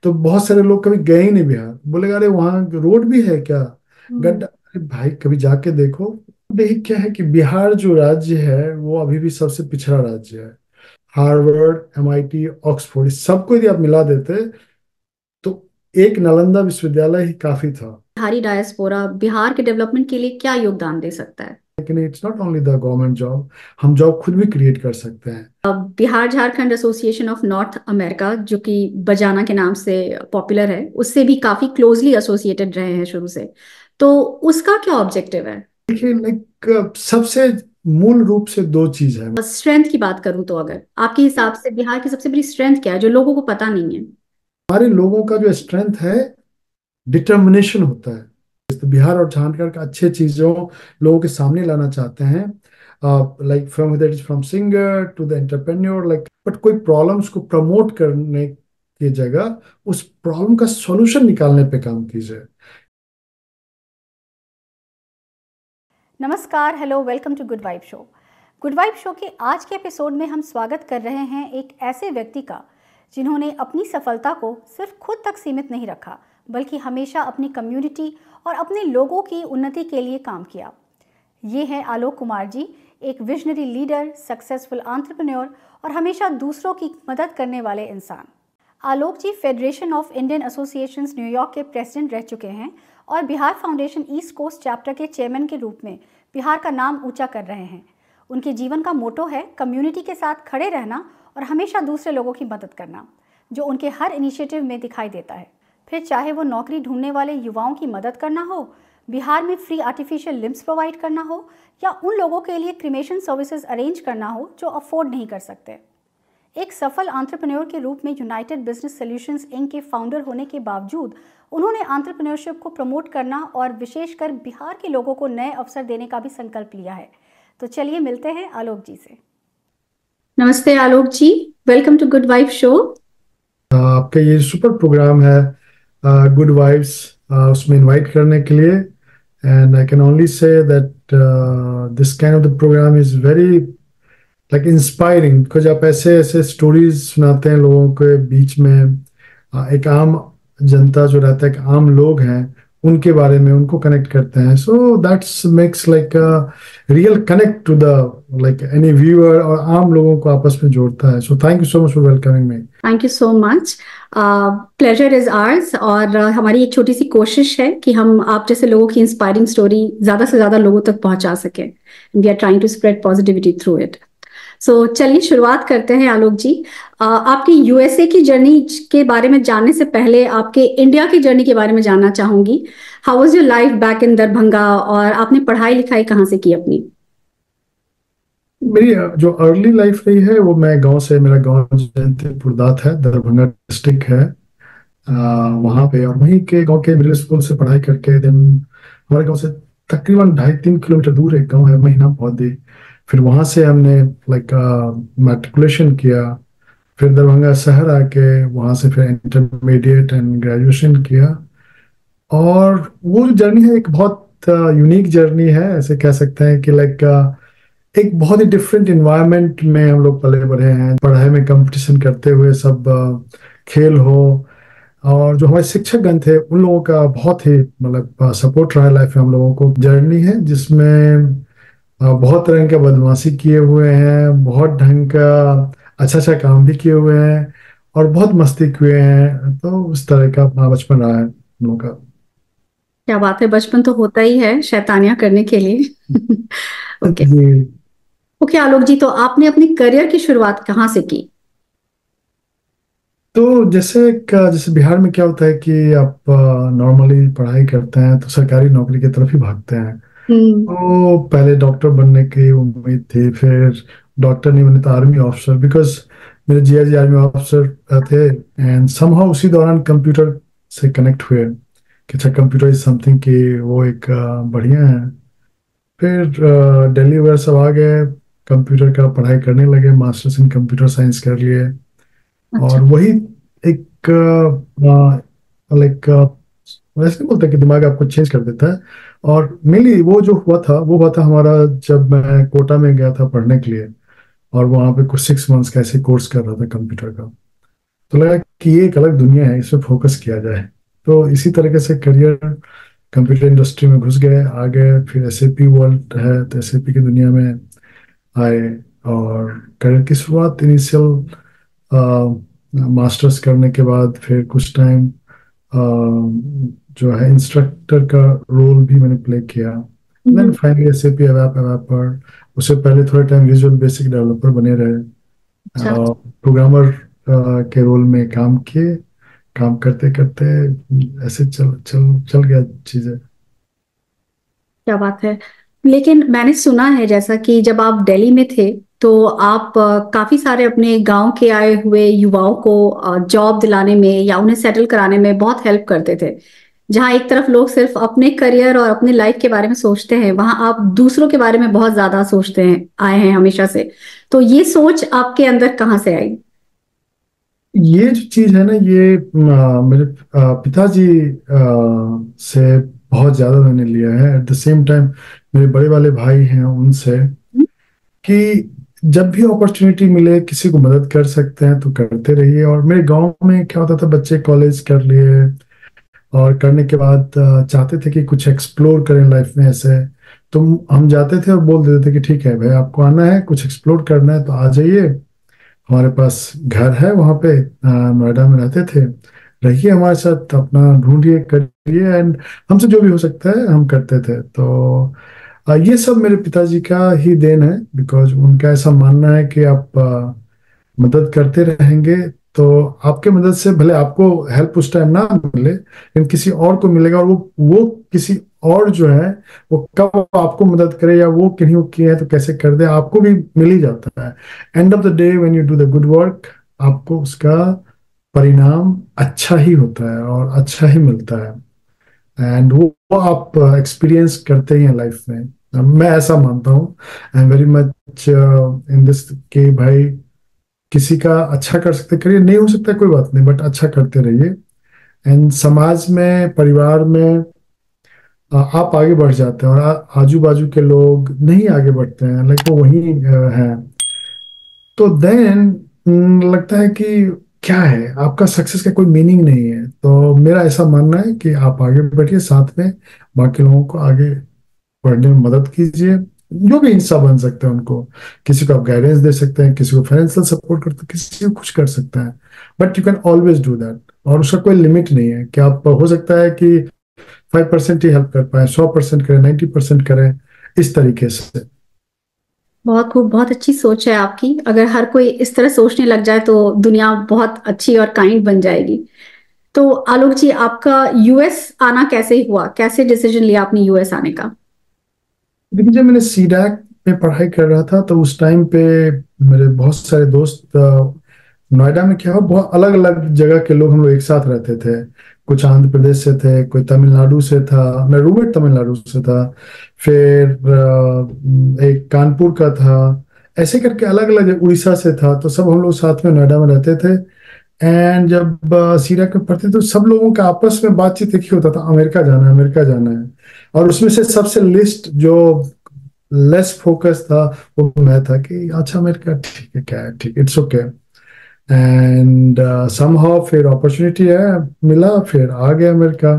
तो बहुत सारे लोग कभी गए ही नहीं बिहार, बोलेगा अरे वहाँ रोड भी है क्या, हम्म। गड्ढा। अरे भाई कभी जाके देखो। देखिए क्या है कि बिहार जो राज्य है वो अभी भी सबसे पिछड़ा राज्य है। हार्वर्ड, एमआईटी, ऑक्सफोर्ड, इस सबको यदि आप मिला देते तो एक नालंदा विश्वविद्यालय ही काफी था। बिहारी डायस्पोरा बिहार के डेवलपमेंट के लिए क्या योगदान दे सकता है? लेकिन it's not only the government job, हम जॉब खुद भी क्रिएट कर सकते हैं। Bihar Jharkhand association of North America, जो कि बजाना के नाम से पॉपुलर है, उससे भी काफी क्लोजली एसोसिएटेड रहे हैं शुरू से। तो उसका क्या ऑब्जेक्टिव है? देखिए लाइक सबसे मूल रूप से दो चीज है। स्ट्रेंथ की बात करूं तो अगर आपके हिसाब से बिहार की सबसे बड़ी स्ट्रेंथ क्या है जो लोगों को पता नहीं है? हमारे लोगों का जो स्ट्रेंथ है, डिटर्मिनेशन होता है। तो बिहार और झारखंड का अच्छे चीजों लोगों के सामने लाना चाहते हैं। Like from that is from singer to the entrepreneur, like but कोई प्रॉब्लम्स को प्रमोट करने की जगह उस प्रॉब्लम का सॉल्यूशन निकालने पे काम कीजिए। नमस्कार, hello, welcome to good vibe show. Good vibe show के आज के एपिसोड में हम स्वागत कर रहे हैं एक ऐसे व्यक्ति का जिन्होंने अपनी सफलता को सिर्फ खुद तक सीमित नहीं रखा, बल्कि हमेशा अपनी कम्युनिटी और अपने लोगों की उन्नति के लिए काम किया। ये हैं आलोक कुमार जी, एक विजनरी लीडर, सक्सेसफुल एंटरप्रेन्योर और हमेशा दूसरों की मदद करने वाले इंसान। Alok ji federation of Indian associations New York के प्रेसिडेंट रह चुके हैं और Bihar foundation east coast chapter के चेयरमैन के रूप में बिहार का नाम ऊंचा कर रहे हैं। उनके जीवन का मोटो है कम्युनिटी के साथ खड़े रहना और हमेशा दूसरे लोगों की मदद करना, जो उनके हर इनिशिएटिव में दिखाई देता है। फिर चाहे वो नौकरी ढूंढने वाले युवाओं की मदद करना हो, बिहार में फ्री आर्टिफिशियल लिम्स प्रोवाइड करना हो, या उन लोगों के लिए क्रिमेशन सर्विसेज अरेंज करना हो जो अफोर्ड नहीं कर सकते। एक सफल एंटरप्रेन्योर के रूप में यूनाइटेड बिजनेस सॉल्यूशंस इंक के फाउंडर होने के बावजूद उन्होंने एंटरप्रेन्योरशिप को प्रमोट करना और विशेषकर बिहार के लोगों को नए अवसर देने का भी संकल्प लिया है। तो चलिए मिलते हैं आलोक जी से। नमस्ते Alok ji, welcome to good vibe show. आपका ये सुपर प्रोग्राम है गुड वाइब्स, उसमें इनवाइट करने के लिए। And I can only say that this kind of the program is very like inspiring, because आप ऐसे ऐसे स्टोरीज सुनाते हैं लोगों के बीच में। एक आम जनता जो रहता है, एक आम लोग हैं, उनके बारे में उनको कनेक्ट करते हैं। So that's makes like real connect to the like any viewer, और आम लोगों को आपस में जोड़ता है। So thank you so much for welcoming me. Thank you so much. Pleasure is ours. और हमारी एक छोटी सी कोशिश है कि हम आप जैसे लोगों की इंस्पायरिंग स्टोरी ज़्यादा से ज़्यादा लोगों तक पहुंचा सकें। We are trying to spread positivity through it. So चलिए शुरुआत करते हैं आलोक जी। आपकी यूएसए की जर्नी के बारे में जानने से पहले आपके इंडिया की जर्नी के बारे में जानना चाहूंगी। How was your life back in Darbhanga, और आपने पढ़ाई लिखाई कहाँ से की अपनी? मेरी जो अर्ली लाइफ रही है वो, मैं गांव से, मेरा गांव जयंतीपुर दात है, दरभंगा डिस्ट्रिक्ट है। वहाँ पे और वहीं के गांव के मिडिल स्कूल से पढ़ाई करके देन हमारे गांव से तकरीबन 2.5-3 किलोमीटर दूर एक गांव है, महीना पौधी। फिर वहाँ से हमने लाइक मैट्रिकुलेशन किया। फिर दरभंगा शहर आके वहाँ से फिर इंटरमीडिएट एंड ग्रेजुएशन किया। और वो जो जर्नी है एक बहुत यूनिक जर्नी है, ऐसे कह सकते हैं कि लाइक एक बहुत ही डिफरेंट इन्वायरमेंट में हम लोग पले बढ़े हैं। पढ़ाई में कंपटीशन करते हुए सब, खेल हो, और जो हमारे शिक्षकगण थे उन लोगों का बहुत ही मतलब सपोर्ट रहा है लाइफ में हम लोगों को। जर्नी है जिसमें बहुत तरह का बदमाशी किए हुए हैं, बहुत ढंग का अच्छा अच्छा काम भी किए हुए हैं, और बहुत मस्ती किए हैं। तो उस तरह का अपना बचपन रहा है हम लोगों का। क्या बात है, बचपन तो होता ही है शैतानियां करने के लिए। ओके। जी। ओके आलोक जी, तो आपने अपने करियर की शुरुआत कहाँ से की? तो जैसे बिहार में क्या होता है कि आप नॉर्मली पढ़ाई करते हैं तो सरकारी नौकरी की तरफ ही भागते हैं। हम्म। तो पहले डॉक्टर बनने की उम्मीद थी, फिर डॉक्टर नहीं बने तो आर्मी ऑफिसर, बिकॉज मेरे जिया जी आर्मी ऑफिसर थे। एंड समहाउ उसी दौरान कंप्यूटर से कनेक्ट हुए कि अच्छा, कंप्यूटर इज समथिंग कि वो एक बढ़िया है। फिर दिल्ली वगैरह सब आ गए, कंप्यूटर का पढ़ाई करने लगे, मास्टर्स इन कंप्यूटर साइंस कर लिए। अच्छा। और वही एक लाइक वैसे नहीं बोलते कि दिमाग आपको चेंज कर देता है। और मेनली वो जो हुआ था हमारा, जब मैं कोटा में गया था पढ़ने के लिए, और वहाँ पे कुछ 6 मंथ्स का ऐसे कोर्स कर रहा था कंप्यूटर का। तो लगा कि ये एक अलग दुनिया है, इस पे फोकस किया जाए। तो इसी तरीके से करियर कंप्यूटर इंडस्ट्री में घुस गए, आ गए। फिर एसएपी वर्ल्ड है तो एसएपी की दुनिया में आए। और करियर की शुरुआत इनिशियल मास्टर्स करने के बाद फिर कुछ टाइम जो है इंस्ट्रक्टर का रोल भी मैंने प्ले किया। Then hmm. फाइनली एसएपी एवेप एवेपर। उससे पहले थोड़ा टाइम विजुअल बेसिक डेवलपर बने रहे, अच्छा। प्रोग्रामर के रोल में काम किए। काम करते करते ऐसे चल चल चल गया चीजें। क्या बात है। लेकिन मैंने सुना है जैसा कि जब आप दिल्ली में थे तो आप काफी सारे अपने गांव के आए हुए युवाओं को जॉब दिलाने में या उन्हें सेटल कराने में बहुत हेल्प करते थे। जहां एक तरफ लोग सिर्फ अपने करियर और अपने लाइफ के बारे में सोचते हैं, वहां आप दूसरों के बारे में बहुत ज्यादा सोचते हैं, आए हैं हमेशा से। तो ये सोच आपके अंदर कहाँ से आई? ये जो चीज है ना, ये मेरे पिताजी से बहुत ज्यादा मैंने लिया है। एट द सेम टाइम मेरे बड़े वाले भाई हैं उनसे, कि जब भी अपॉर्चुनिटी मिले किसी को मदद कर सकते हैं तो करते रहिए। और मेरे गांव में क्या होता था, बच्चे कॉलेज कर लिए और करने के बाद चाहते थे कि कुछ एक्सप्लोर करें लाइफ में ऐसे। तो हम जाते थे और बोल देते थे कि ठीक है भाई, आपको आना है कुछ एक्सप्लोर करना है तो आ जाइए, हमारे पास घर है वहाँ पे। नोएडा में रहते थे, रहिए हमारे साथ, अपना ढूंढिए करिए, एंड हमसे जो भी हो सकता है हम करते थे। तो ये सब मेरे पिताजी का ही देन है, बिकॉज उनका ऐसा मानना है कि आप मदद करते रहेंगे तो आपके मदद से भले आपको हेल्प उस टाइम ना मिले, लेकिन किसी और को मिलेगा। और वो किसी और जो है वो कब आपको मदद करे या वो किन्हीं को किए हैं तो कैसे कर दे, आपको भी मिल ही जाता है। End of the day when you do the good work, आपको उसका परिणाम अच्छा ही होता है और अच्छा ही मिलता है। एंड वो आप एक्सपीरियंस करते ही हैं लाइफ में। मैं ऐसा मानता हूँ। आई am very much in this कि भाई, किसी का अच्छा कर सकते करिए, नहीं हो सकता कोई बात नहीं, बट अच्छा करते रहिए। एंड समाज में, परिवार में आप आगे बढ़ जाते हैं और आजू बाजू के लोग नहीं आगे बढ़ते हैं, लाइक वो वहीं हैं। तो देन लगता है कि क्या है, आपका सक्सेस का कोई मीनिंग नहीं है। तो मेरा ऐसा मानना है कि आप आगे बढ़िए, साथ में बाकी लोगों को आगे बढ़ने में मदद कीजिए। जो भी हिस्सा बन सकते हैं उनको, किसी को आप गाइडेंस दे सकते हैं, किसी को फाइनेंशियल सपोर्ट करते हैं, किसी को कुछ कर सकते हैं। But you can always do that. और उसका कोई लिमिट नहीं है कि आप, हो सकता है कि 5% ही हेल्प कर पाए, 100% करें, 90% करें, इस तरीके से। बहुत खूब, बहुत अच्छी सोच है आपकी। अगर हर कोई इस तरह सोचने लग जाए तो दुनिया बहुत अच्छी और काइंड बन जाएगी। तो आलोक जी, आपका यूएस आना कैसे हुआ? कैसे डिसीजन लिया आपने यूएस आने का? लेकिन जब मैंने सीडैक में पढ़ाई कर रहा था तो उस टाइम पे मेरे बहुत सारे दोस्त, नोएडा में क्या हो, बहुत अलग अलग जगह के लोग हम लोग एक साथ रहते थे। कुछ आंध्र प्रदेश से थे, कोई तमिलनाडु से था, मेरा रूममेट तमिलनाडु से था। फिर एक कानपुर का था। ऐसे करके अलग अलग, उड़ीसा से था। तो सब हम लोग साथ में नोएडा में रहते थे। एंड जब सीडैक में पढ़ते थे तो सब लोगों का आपस में बातचीत एक ही होता था, अमेरिका जाना है, अमेरिका जाना है। और उसमें से सबसे लिस्ट जो लेस फोकस था वो मैं था कि अच्छा अमेरिका ठीक है, क्या है, ठीक, इट्स ओके। एंड समहाउ फिर अपॉर्चुनिटी है, मिला, फिर आ गया अमेरिका।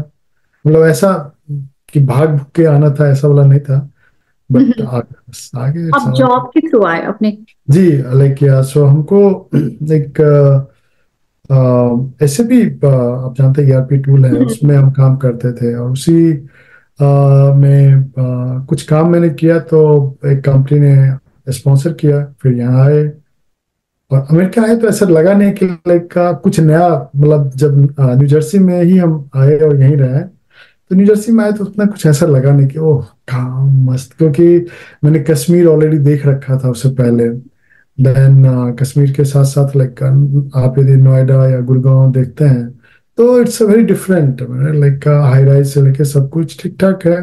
मतलब ऐसा कि भाग भूग के आना था ऐसा वाला नहीं था, बट हम्म। आ गया, बस आ गया, इट्स आप ऑल। जॉब के थ्रू आए अपने? जी, लाइक या सो हमको एक ऐसे भी आप जानते हैं ईआरपी टूल है, हम्म। उसमें हम काम करते थे। और उसी में कुछ काम मैंने किया तो एक कंपनी ने स्पॉन्सर किया, फिर यहाँ आए। और अमेरिका आए तो ऐसा लगा नहीं कि लाइक का कुछ नया, मतलब जब न्यू जर्सी में ही हम आए और यहीं रहे, तो न्यू जर्सी में आए तो उतना कुछ ऐसा लगा नहीं कि ओह कहाँ मस्त, क्योंकि मैंने कश्मीर ऑलरेडी देख रखा था उससे पहले। देन कश्मीर के साथ साथ लाइक आप यदि नोएडा या गुड़गांव देखते हैं तो it's a very different, like high rise से लेके सब कुछ ठीक ठाक है।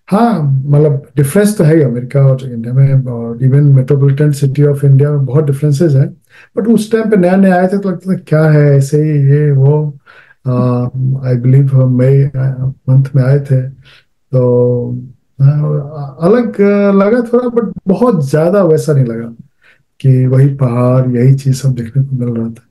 हाँ, मतलब डिफरेंस तो है ही अमेरिका और इंडिया में, और even metropolitan city of India में बहुत डिफरेंसेस हैं। बट उस टाइम पे नया नया आए थे तो लगता था क्या है, ऐसे ही ये वो। आई बिलीव मई मंथ में आए थे तो अलग लगा थोड़ा, बट बहुत ज्यादा वैसा नहीं लगा कि वही पहाड़ यही चीज सब देखने को मिल रहा था।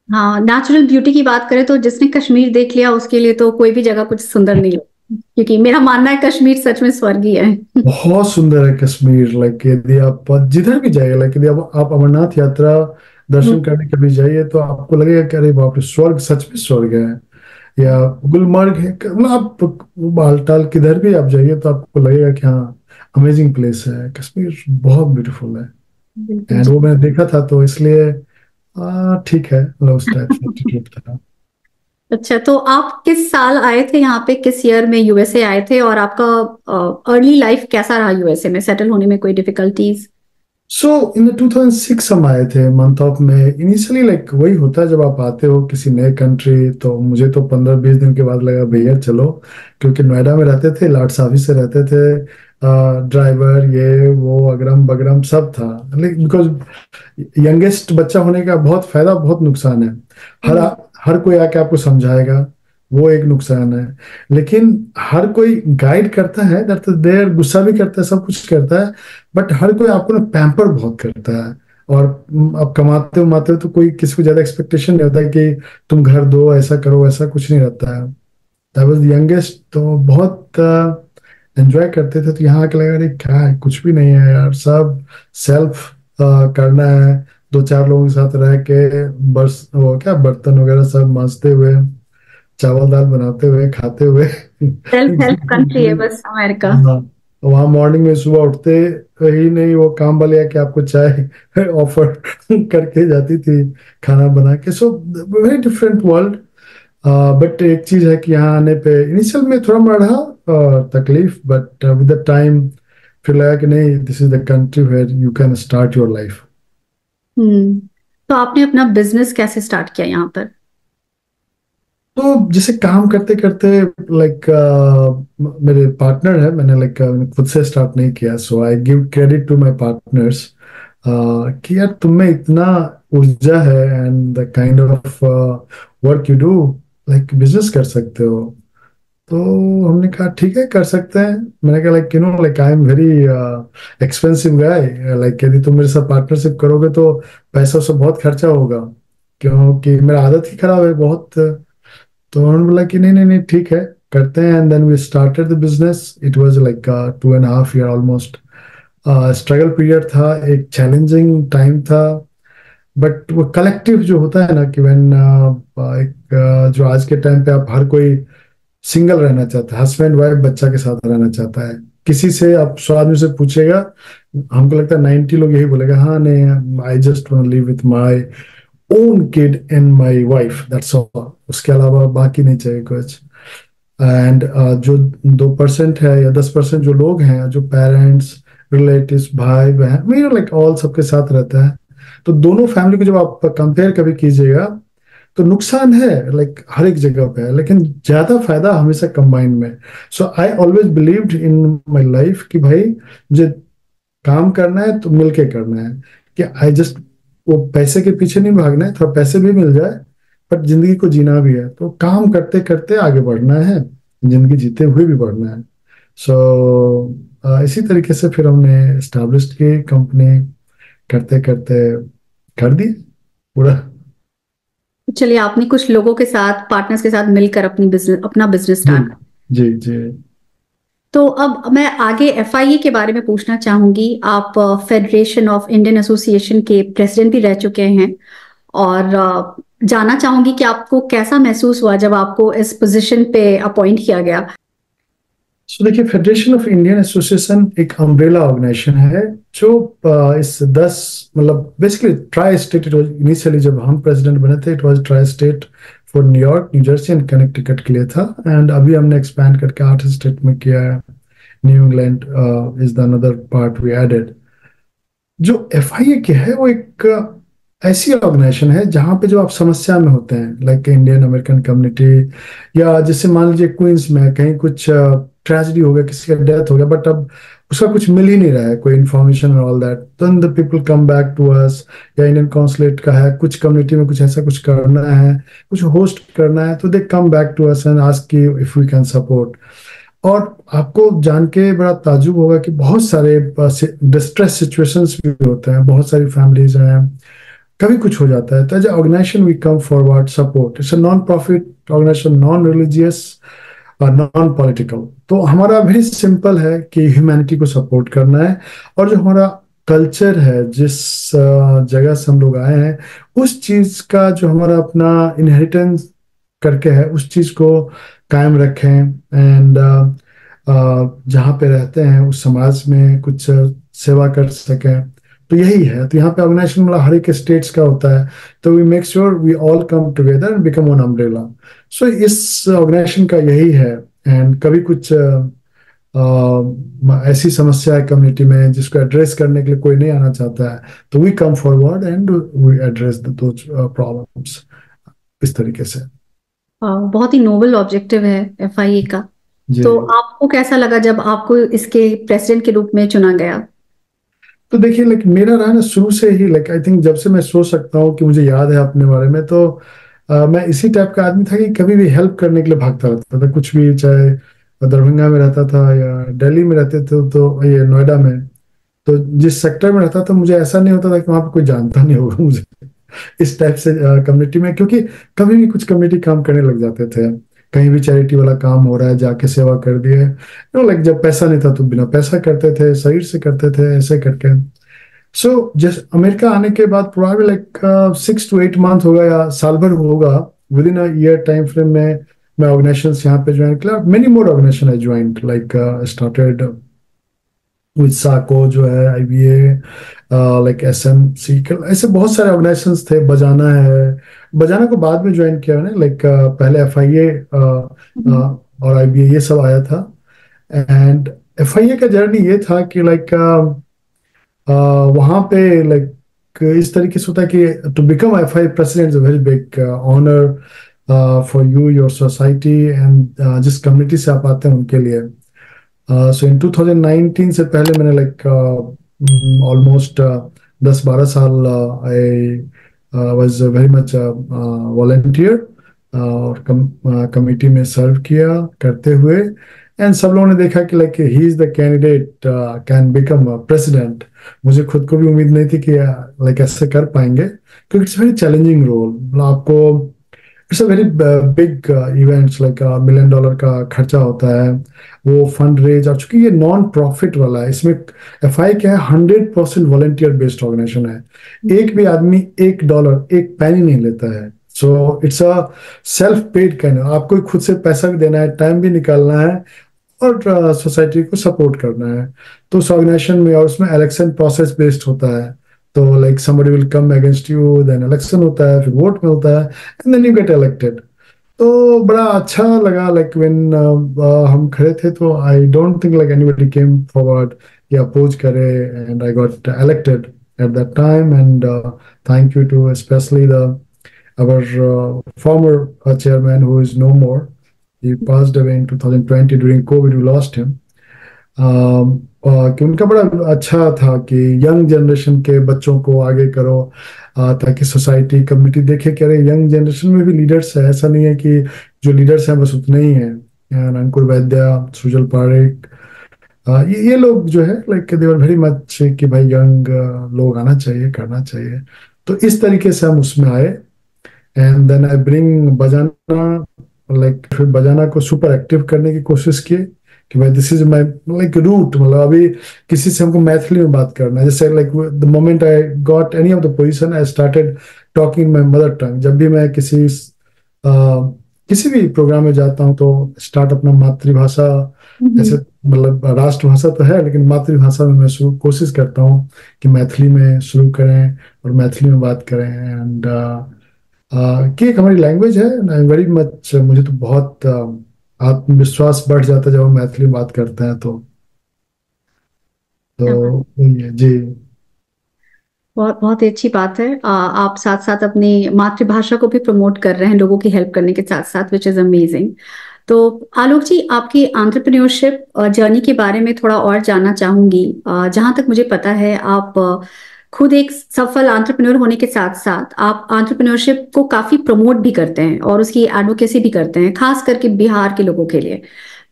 हाँ, नेचुरल ब्यूटी की बात करें तो जिसने कश्मीर देख लिया उसके लिए तो कोई भी जगह कुछ सुंदर नहीं है, क्योंकि मेरा मानना है कश्मीर सच में स्वर्गीय है। बहुत सुंदर है कश्मीर। लाइक यदि आप जिधर भी जाइए, लाइक यदि आप अमरनाथ यात्रा हम्म। दर्शन करने कभी जाइए तो आपको लगेगा कि अरे बाप रे, स्वर्ग, सच में स्वर्ग है। या गुलमर्ग है, मतलब आप बालटाल किधर भी आप जाइए तो आपको लगेगा कि हाँ, अमेजिंग प्लेस है कश्मीर, बहुत ब्यूटीफुल है। बिल्कुल एंड जी। वो मैंने देखा था तो इसलिए ठीक है, मतलब उस टाइप से एटीट्यूड था। अच्छा, तो आप किस साल आए थे यहाँ पे, किस ईयर में यूएसए आए थे, और आपका अर्ली लाइफ कैसा रहा यूएसए में सेटल होने में, कोई डिफिकल्टीज? सो इन 2006 हम आए थे मंथ ऑफ में। इनिशियली लाइक वही होता है जब आप आते हो किसी नए कंट्री, तो मुझे तो 15-20 दिन के बाद लगा भैया चलो, क्योंकि नोएडा में रहते थे, लाट साहब से रहते थे, ड्राइवर ये वो अगरम बगरम सब था। बिकॉज यंगेस्ट बच्चा होने का बहुत फायदा बहुत नुकसान है। हर हम्म। हर कोई आके आपको समझाएगा, वो एक नुकसान है। लेकिन हर कोई गाइड करता है, दैट देर गुस्सा भी करता है, सब कुछ करता है, बट हर कोई आपको ना पैम्पर बहुत करता है। और आप कमाते हो माते हो तो कोई किसी को ज्यादा एक्सपेक्टेशन नहीं होता है कि तुम घर दो, ऐसा करो, ऐसा कुछ नहीं रहता है। आई वॉज यंगेस्ट तो बहुत एंजॉय करते थे। तो यहाँ आके लगा अरे क्या है, कुछ भी नहीं है यार, सब सेल्फ करना है। दो चार लोगों के साथ रह के बर्स वो क्या बर्तन वगैरह सब मांजते हुए, चावल दाल बनाते हुए, खाते हुए सेल्फ हेल्प कंट्री है बस अमेरिका। हाँ, वहाँ मॉर्निंग में सुबह उठते ही नहीं वो काम वाले आके आपको चाय ऑफर करके जाती थी, खाना बना के। So very different world. But एक चीज है कि यहाँ आने पे इनिशियल में थोड़ा मोड़ा रहा तकलीफ, बट विद द टाइम फिर लगा कि नहीं, this is the country where you can start your life. Hmm. तो आपने अपना बिजनेस कैसे स्टार्ट किया यहाँ पर? तो जैसे काम करते करते लाइक मेरे पार्टनर है, मैंने लाइक खुद से स्टार्ट नहीं किया। So I give credit to my partners कि यार तुम में इतना ऊर्जा है and the kind of work you do, like business कर सकते हो। तो हमने कहा ठीक है कर सकते हैं। मैंने कहा like like I am very expensive guy, like यदि तुम मेरे साथ पार्टनरशिप करोगे तो पैसा से बहुत खर्चा होगा, क्योंकि मेरा आदत ही खराब है बहुत। तो उन्होंने बोला कि नहीं नहीं नहीं ठीक है, करते हैं। And then we started the business. It was like 2.5 year almost. Struggle period था, एक चैलेंजिंग टाइम था, बट वो कलेक्टिव जो होता है ना कि व्हेन एक जो आज के टाइम पे आप हर कोई सिंगल रहना चाहता है, हस्बैंड वाइफ बच्चा के साथ रहना चाहता है। किसी से आप 100 आदमी से पूछेगा, हमको लगता है 90 लोग यही बोलेगा हाँ नहीं, I just want live with my own kid and my wife, that's all. उसके अलावा बाकी नहीं चाहिए कुछ। एंड जो 2% है या 10% जो लोग हैं, जो पेरेंट्स, रिलेटिव्स, भाई बहन, मेरा लाइक ऑल सबके साथ रहता है। तो दोनों फैमिली को जब आप कंपेयर कभी कीजिएगा तो नुकसान है लाइक हर एक जगह पे है, लेकिन ज्यादा फायदा हमेशा कंबाइन में। So I always believed in my life कि भाई मुझे काम करना है तो मिलके करना है, कि आई जस्ट वो पैसे के पीछे नहीं भागना है, थोड़ा पैसे भी मिल जाए बट जिंदगी को जीना भी है, तो काम करते करते आगे बढ़ना है, जिंदगी जीते हुए भी बढ़ना है। सो इसी तरीके से फिर हमने स्टैब्लिश की कंपनी, करते करते कर दी पूरा। चलिए, आपने कुछ लोगों के साथ, पार्टनर्स के साथ मिलकर अपना बिजनेस जी स्टार्ट। जी जी। तो अब मैं आगे एफआईए के बारे में पूछना चाहूंगी। आप फेडरेशन ऑफ इंडियन एसोसिएशन के प्रेसिडेंट भी रह चुके हैं, और जानना चाहूंगी कि आपको कैसा महसूस हुआ जब आपको इस पोजीशन पे अपॉइंट किया गया? सो देखिए, फेडरेशन ऑफ इंडियन एसोसिएशन एक अम्ब्रेला ऑर्गेनाइजेशन है जो इस 10, मतलब basically tri state. It was initially जब हम प्रेसिडेंट बने थे, it was tri state for New York, new Jersey and Connecticut के लिए था। एंड अभी हमने एक्सपैंड करके 8 स्टेट में किया है। New England is the another part we added. जो एफआईए की है वो एक ऐसी ऑर्गेनाइजेशन है जहां पे जो आप समस्या में होते हैं, लाइक इंडियन अमेरिकन कम्युनिटी, या जैसे मान लीजिए क्वींस में कहीं कुछ ट्रेजेडी हो गया, किसी का डेथ हो गया, बट अब उसका कुछ मिल ही नहीं रहा है, कोई इन्फॉर्मेशन और all that, then the people come back to us. या इंडियन कॉन्सुलेट का है, कुछ कम्युनिटी में कुछ ऐसा कुछ करना है, कुछ होस्ट करना है, तो they come back to us and ask you if we can support. और आपको जान के बड़ा ताज्जुब होगा कि बहुत सारे डिस्ट्रेस सिचुएशंस भी होते हैं, बहुत सारी फैमिलीज हैं कभी कुछ हो जाता है, तो as a organization we come forward support. It's a non profit organization, non religious और नॉन पॉलिटिकल। तो हमारा वेरी सिंपल है कि ह्यूमैनिटी को सपोर्ट करना है, और जो हमारा कल्चर है, जिस जगह से हम लोग आए हैं, उस चीज का जो हमारा अपना इनहेरिटेंस करके है, उस चीज को कायम रखें। एंड जहाँ पे रहते हैं उस समाज में कुछ सेवा कर सकें। तो यही है। तो यहाँ पे ऑर्गेनाइजेशन मतलब हर एक स्टेट्स का होता है, तो we make sure we all come together and become one umbrella. So इस ऑर्गेनाइजेशन का यही है। एंड कभी कुछ ऐसी समस्या है कम्युनिटी में जिसको एड्रेस करने के लिए कोई नहीं आना चाहता है, तो we come forward and we address those problems इस तरीके से। बहुत ही नोबल ऑब्जेक्टिव है एफआईए का। जी। तो आपको कैसा लगा जब आपको इसके प्रेसिडेंट के रूप में चुना गया? तो देखिए, लाइक मेरा रहा ना शुरू से ही, लाइक आई थिंक जब से मैं सोच सकता हूँ कि मुझे याद है अपने बारे में, तो मैं इसी टाइप का आदमी था कि कभी भी हेल्प करने के लिए भागता रहता था, कुछ भी, चाहे दरभंगा में रहता था या दिल्ली में रहते थे, तो ये नोएडा में, तो जिस सेक्टर में रहता था मुझे ऐसा नहीं होता था कि वहां पे कोई जानता नहीं होगा मुझे इस टाइप से कम्युनिटी में, क्योंकि कभी भी कुछ कम्युनिटी काम करने लग जाते थे। कहीं भी चैरिटी वाला काम हो रहा है, जाके सेवा कर दिए, लाइक जब पैसा नहीं था तो बिना पैसा करते थे, शरीर से करते थे, ऐसे करके। सो जस्ट अमेरिका आने के बाद प्रोबेबली लाइक 6 to 8 मंथ होगा या साल भर होगा, within a year time frame में मैं ऑर्गेनाइजेशन यहाँ पे ज्वाइन किया। Many more organization I joint, like started with साको जो है, आईबीए, लाइक एसएमसी, ऐसे बहुत सारे ऑर्गेनाइजेशंस थे। बजाना है, बजाना को बाद में ज्वाइन किया मैंने, लाइक पहले एफआईए और आईबीए ये सब आया था। एंड एफआईए का जर्नी ये था कि लाइक वहां पे लाइक इस तरीके से होता है कि to become FI president is a very big honour for you, your society, and जिस कम्युनिटी से आप आते हैं उनके लिए। सो इन 2019 से पहले मैंने लाइक ऑलमोस्ट 10-12 साल I was very much volunteer और कमिटी में सर्व किया करते हुए। एंड सब लोगों ने देखा कि like he is the candidate can become president. मुझे खुद को भी उम्मीद नहीं थी कि लाइक ऐसे कर पाएंगे, क्योंकि इट्स वेरी चैलेंजिंग रोल। मतलब आपको it's a very big events, like $1 million का खर्चा होता है, वो फंड रेज। और चूंकि ये नॉन प्रॉफिट वाला है, इसमें एफआई क्या है, 100% वॉलेंटियर बेस्ड ऑर्गेनाइजेशन है। एक भी आदमी $1, एक पैनी नहीं लेता है। So it's a self paid kind, आपको खुद से पैसा भी देना है, टाइम भी निकालना है, और सोसाइटी को सपोर्ट करना है। तो उस ऑर्गेनाइजेशन में, और उसमें इलेक्शन प्रोसेस बेस्ड होता है। तो like somebody will come against you, then election होता है, फिर वोट मिलता है, and then you get elected. तो बड़ा अच्छा लगा, लाइक व्हेन हम खड़े थे, तो I don't think like anybody came forward या अपोज करे, and I got elected at that time. And thank you to specially the our former chairman, who is no more. He passed away in 2020 during COVID. We lost him. कि उनका बड़ा अच्छा था कि young generation के बच्चों को आगे करो, ताकि सोसाइटी कम्युनिटी देखे कि अरे यंग जनरेशन में भी लीडर्स है, ऐसा नहीं है कि जो लीडर्स हैं बस उतने ही हैं। अंकुर वैद्या, सुजल पारेख, ये लोग जो है like they were very much कि भाई यंग लोग आना चाहिए, करना चाहिए। तो इस तरीके से हम उसमें आए। एंड देन आई ब्रिंग बजाना, लाइक फिर बजाना को सुपर एक्टिव करने की कोशिश की कि भाई this is my like root. मतलब अभी किसी से हमको मैथिली में बात करना है, जैसे like the moment I got any of the position, I started talking my mother tongue. जब भी मैं किसी भी प्रोग्राम में जाता हूँ तो स्टार्ट अपना मातृभाषा, ऐसे मतलब राष्ट्रभाषा तो है लेकिन मातृभाषा में मैं शुरू कोशिश करता हूँ कि मैथिली में शुरू करें और मैथिली में बात करें। एंड कि एक हमारी लैंग्वेज है, वेरी मच मुझे तो बहुत आत्मविश्वास बढ़ जाता है जब हम मैथिली में बात करते हैं। तो वही है जी। बहुत बहुत ही अच्छी बात है। आप साथ साथ अपनी मातृभाषा को भी प्रमोट कर रहे हैं, लोगों की हेल्प करने के साथ साथ, विच इज अमेजिंग। तो आलोक जी, आपकी एंटरप्रेन्योरशिप जर्नी के बारे में थोड़ा और जानना चाहूंगी। जहां तक मुझे पता है, आप खुद एक सफल एंटरप्रेन्योर होने के साथ साथ आप एंटरप्रेन्योरशिप को काफी प्रमोट भी करते हैं और उसकी एडवोकेसी भी करते हैं, खास करके बिहार के लोगों के लिए।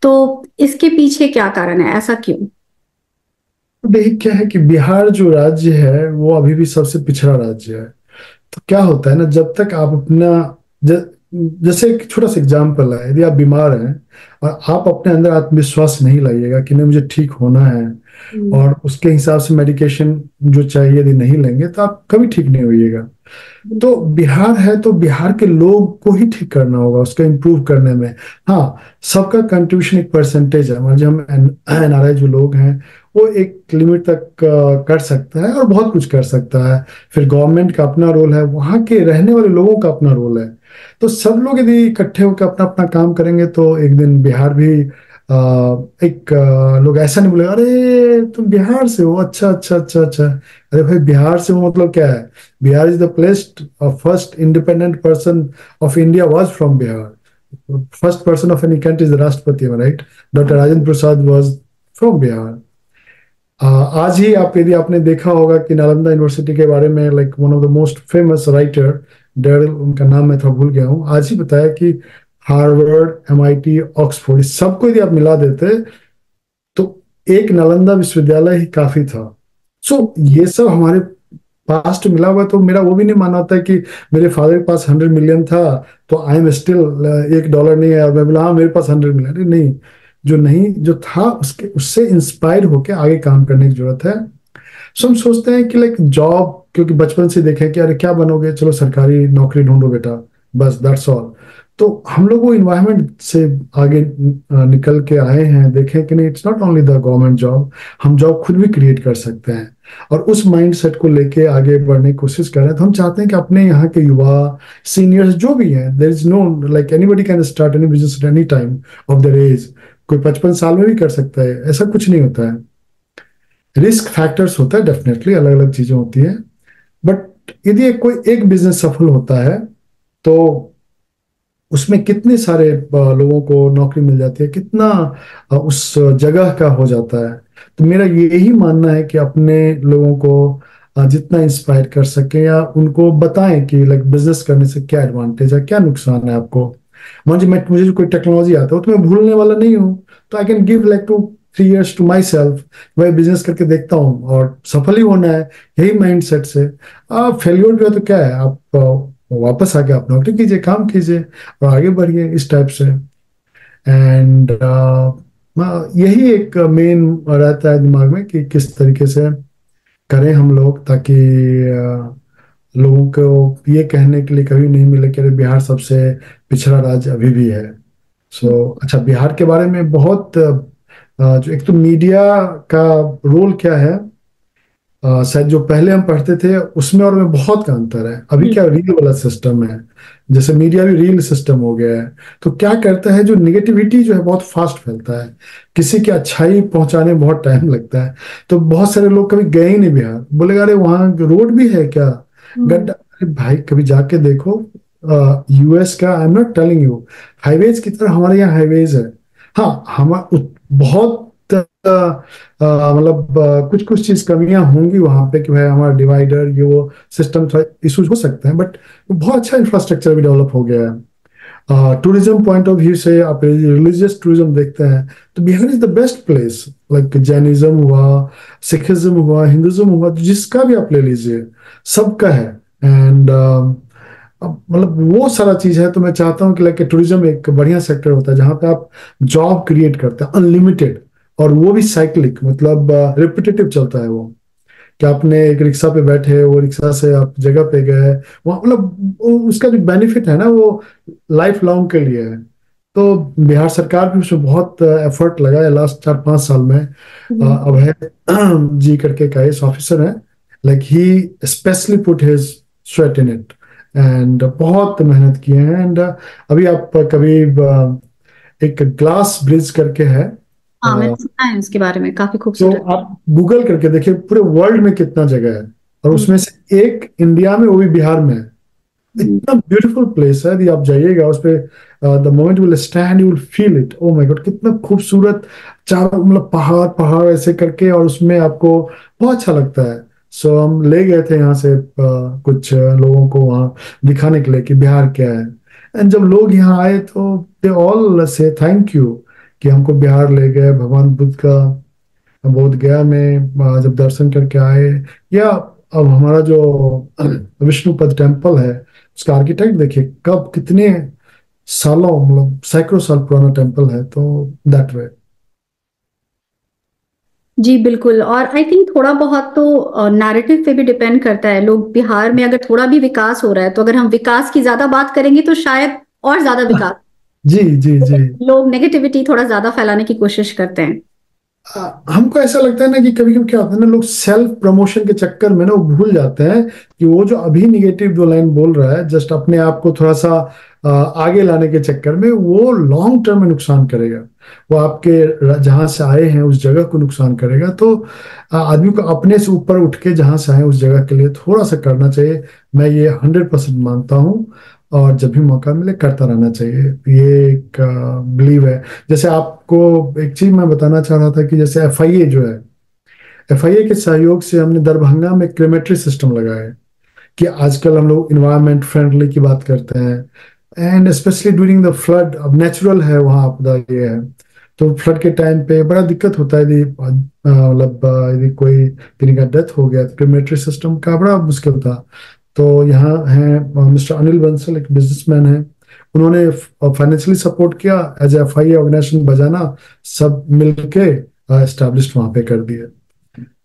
तो इसके पीछे क्या कारण है, ऐसा क्यों? देखिए क्या है कि बिहार जो राज्य है वो अभी भी सबसे पिछड़ा राज्य है। तो क्या होता है ना, जब तक आप अपना ज, जैसे एक छोटा सा एग्जाम्पल है, यदि आप बीमार हैं और आप अपने अंदर आत्मविश्वास नहीं लाइएगा कि नहीं मुझे ठीक होना है, हम्म, और उसके हिसाब से मेडिकेशन जो चाहिए यदि नहीं लेंगे, तो आप कभी ठीक नहीं होइएगा। तो बिल्कुल। बिहार है तो बिहार के लोग को ही ठीक करना होगा, उसको इम्प्रूव करने में। हाँ, सबका कंट्रीब्यूशन एक परसेंटेज है, मान लीजिए हम एनआरआई जो लोग हैं वो एक लिमिट तक कर सकता है और बहुत कुछ कर सकता है। फिर गवर्नमेंट का अपना रोल है, वहाँ के रहने वाले लोगों का अपना रोल है। तो सब लोग यदि इकट्ठे होकर अपना अपना काम करेंगे तो एक दिन बिहार भी लोग ऐसा नहीं बोलेगा, अरे तुम बिहार से हो, अच्छा अच्छा अच्छा अच्छा। अरे भाई, बिहार से हो मतलब क्या है? Bihar is the place, first independent person of India was from Bihar. First person of any country is राष्ट्रपति, right? Doctor Rajendra Prasad was from Bihar. आज ही आप, यदि आपने देखा होगा कि नालंदा यूनिवर्सिटी के बारे में, like one of the most famous writer Darrell, उनका नाम मैं थोड़ा भूल गया हूँ, आज ही बताया कि हार्वर्ड, एमआईटी, ऑक्सफोर्ड, इस सबको यदि आप मिला देते तो एक नालंदा विश्वविद्यालय ही काफी था। सो ये सब हमारे पास्ट मिला हुआ है। तो मेरा वो भी नहीं मानना होता है कि मेरे फादर के पास 100 मिलियन था तो आई एम स्टिल $1 नहीं है और मैं बोला हाँ मेरे पास 100 मिलियन। अरे नहीं, जो नहीं जो था उसके उससे इंस्पायर होके आगे काम करने की जरूरत है। सो हम सोचते हैं कि लाइक जॉब, क्योंकि बचपन से देखें कि अरे क्या बनोगे, चलो सरकारी नौकरी ढूंढो बेटा, बस दैट्स ऑल। तो हम लोग वो इन्वायरमेंट से आगे निकल के आए हैं, देखें कि नहीं, it's not only the government job, हम जॉब खुद भी क्रिएट कर सकते हैं। और उस माइंड सेट को लेके आगे बढ़ने की कोशिश कर रहे हैं। तो हम चाहते हैं कि अपने यहाँ के युवा, सीनियर्स जो भी हैं, there is no like anybody can start any business at any time of their age. कोई 55 साल में भी कर सकता है, ऐसा कुछ नहीं होता है। रिस्क फैक्टर्स होता है, डेफिनेटली अलग अलग चीजें होती हैं। बट यदि कोई एक बिजनेस सफल होता है तो उसमें कितने सारे लोगों को नौकरी मिल जाती है, कितना उस जगह का हो जाता है। तो मेरा यही मानना है कि अपने लोगों को जितना इंस्पायर कर सके या उनको बताएं कि लाइक बिजनेस करने से क्या एडवांटेज है, क्या नुकसान है आपको। मुझे जो कोई टेक्नोलॉजी आता है वो तो मैं भूलने वाला नहीं हूँ, तो I can give like 2-3 years to myself. मैं बिजनेस करके देखता हूँ और सफल ही होना है, यही माइंड सेट से। आप फेल्योर भी हो तो क्या है, आप वापस आके आप नौकरी कीजिए, काम कीजिए और आगे बढ़िए, इस टाइप से। एंड यही एक मेन रहता है दिमाग में कि किस तरीके से करें हम लोग, ताकि लोगों को ये कहने के लिए कभी नहीं मिले कि अरे बिहार सबसे पिछड़ा राज्य अभी भी है। सो अच्छा, बिहार के बारे में बहुत जो एक तो मीडिया का रोल क्या है, शायद जो पहले हम पढ़ते थे उसमें और में बहुत का अंतर है। अभी क्या रील वाला सिस्टम है, जैसे मीडिया भी रील सिस्टम हो गया है। तो क्या करता है, जो निगेटिविटी जो है बहुत फास्ट फैलता है, किसी की अच्छाई पहुंचाने में बहुत टाइम लगता है। तो बहुत सारे लोग कभी गए ही नहीं बिहार, बोलेगा अरे वहाँ रोड भी है क्या, हम्म, गड्ढा। अरे भाई कभी जाके देखो, यूएस का, I am not telling you, highways की तरह हमारे यहाँ हाईवेज है। हाँ, हम बहुत मतलब कुछ कुछ चीज कमियां होंगी वहां पे कि भाई हमारा डिवाइडर ये वो सिस्टम थोड़ा इश्यूज हो सकते हैं, बट बहुत अच्छा इंफ्रास्ट्रक्चर भी डेवलप हो गया है। टूरिज्म पॉइंट ऑफ व्यू से आप रिलीजियस टूरिज्म देखते हैं तो Bihar is the best place. Like Jainism हुआ, सिखिज्म हुआ, हिंदुज्म हुआ, जिसका भी आप ले लीजिए, सबका है। एंड मतलब वो सारा चीज है। तो मैं चाहता हूँ कि लाइक टूरिज्म एक बढ़िया सेक्टर होता है जहाँ पे आप जॉब क्रिएट करते हैं अनलिमिटेड, और वो भी साइक्लिक, मतलब रिपीटेटिव चलता है वो, कि आपने एक रिक्शा पे बैठे, वो रिक्शा से आप जगह पे गए, वहाँ मतलब उसका जो बेनिफिट है ना वो लाइफ लॉन्ग के लिए है। तो बिहार सरकार भी उसमें बहुत एफर्ट लगा है लास्ट 4-5 साल में। अभय जी करके का आईएएस ऑफिसर है, like he specially put his sweat in it, and बहुत मेहनत किए हैं। एंड अभी आप कभी एक ग्लास ब्रिज करके है, हाँ, मैंने सुना है उसके बारे में, काफी तो खूबसूरत। आप गूगल करके देखिए पूरे वर्ल्ड में कितना जगह है, और हम्म, उसमें से एक इंडिया में, वो भी बिहार में है। हम्म, इतना ब्यूटीफुल प्लेस है, यदि आप जाइएगा उस पे, the moment will stand you will feel it, oh my God कितना खूबसूरत। चारों मतलब पहाड़ पहाड़ ऐसे करके, और उसमें आपको बहुत अच्छा लगता है। सो हम ले गए थे यहाँ से कुछ लोगों को वहाँ दिखाने के लिए कि बिहार क्या है। एंड जब लोग यहाँ आए तो दे ऑल से थैंक यू कि हमको बिहार ले गए, भगवान बुद्ध का बोध गया में जब दर्शन करके आए, या अब हमारा जो विष्णुपद टेम्पल है, उसका आर्किटेक्ट देखिए, कब कितने सालों, मतलब सैकड़ों साल पुराना टेम्पल है। तो दैट वे। जी बिल्कुल। और आई थिंक थोड़ा बहुत तो नैरेटिव पे भी डिपेंड करता है। लोग बिहार में अगर थोड़ा भी विकास हो रहा है तो अगर हम विकास की ज्यादा बात करेंगे तो शायद और ज्यादा विकास, जी जी जी। लोग नेगेटिविटी थोड़ा ज्यादा फैलाने की कोशिश करते हैं। हमको ऐसा लगता है ना कि कभी कभी क्या होता है ना, लोग सेल्फ प्रमोशन के चक्कर में ना वो भूल जाते हैं कि वो जो अभी निगेटिव जो लाइन बोल रहा है, जस्ट अपने आप को थोड़ा सा आगे लाने के चक्कर में, वो लॉन्ग टर्म में नुकसान करेगा। वो आपके जहां से आए हैं उस जगह को नुकसान करेगा। तो आदमी को अपने से ऊपर उठ के जहां से आए उस जगह के लिए थोड़ा सा करना चाहिए। मैं ये 100% मानता हूँ। और जब भी मौका मिले करता रहना चाहिए, ये एक बिलीव है। जैसे आपको एक चीज मैं बताना चाह रहा था कि जैसे एफआईए जो है, एफआईए के सहयोग से हमने दरभंगा में क्रेमेटरी सिस्टम लगाया है। कि आजकल हम लोग इन्वायरमेंट फ्रेंडली की बात करते हैं, and specially during the flood. अब नेचुरल है वहाँ आपदा ये है, तो फ्लड के टाइम पे बड़ा दिक्कत होता है। यदि मतलब यदि कोई किसी का डेथ हो गया तो क्रेमेटरी सिस्टम का बड़ा मुश्किल था। तो यहाँ है मिस्टर अनिल बंसल, एक बिजनेसमैन है। उन्होंने फाइनेंशियली सपोर्ट किया, एज एफआईए ऑर्गेनाइजेशन बजाना, सब मिलके एस्टेब्लिश वहां पे कर दिए।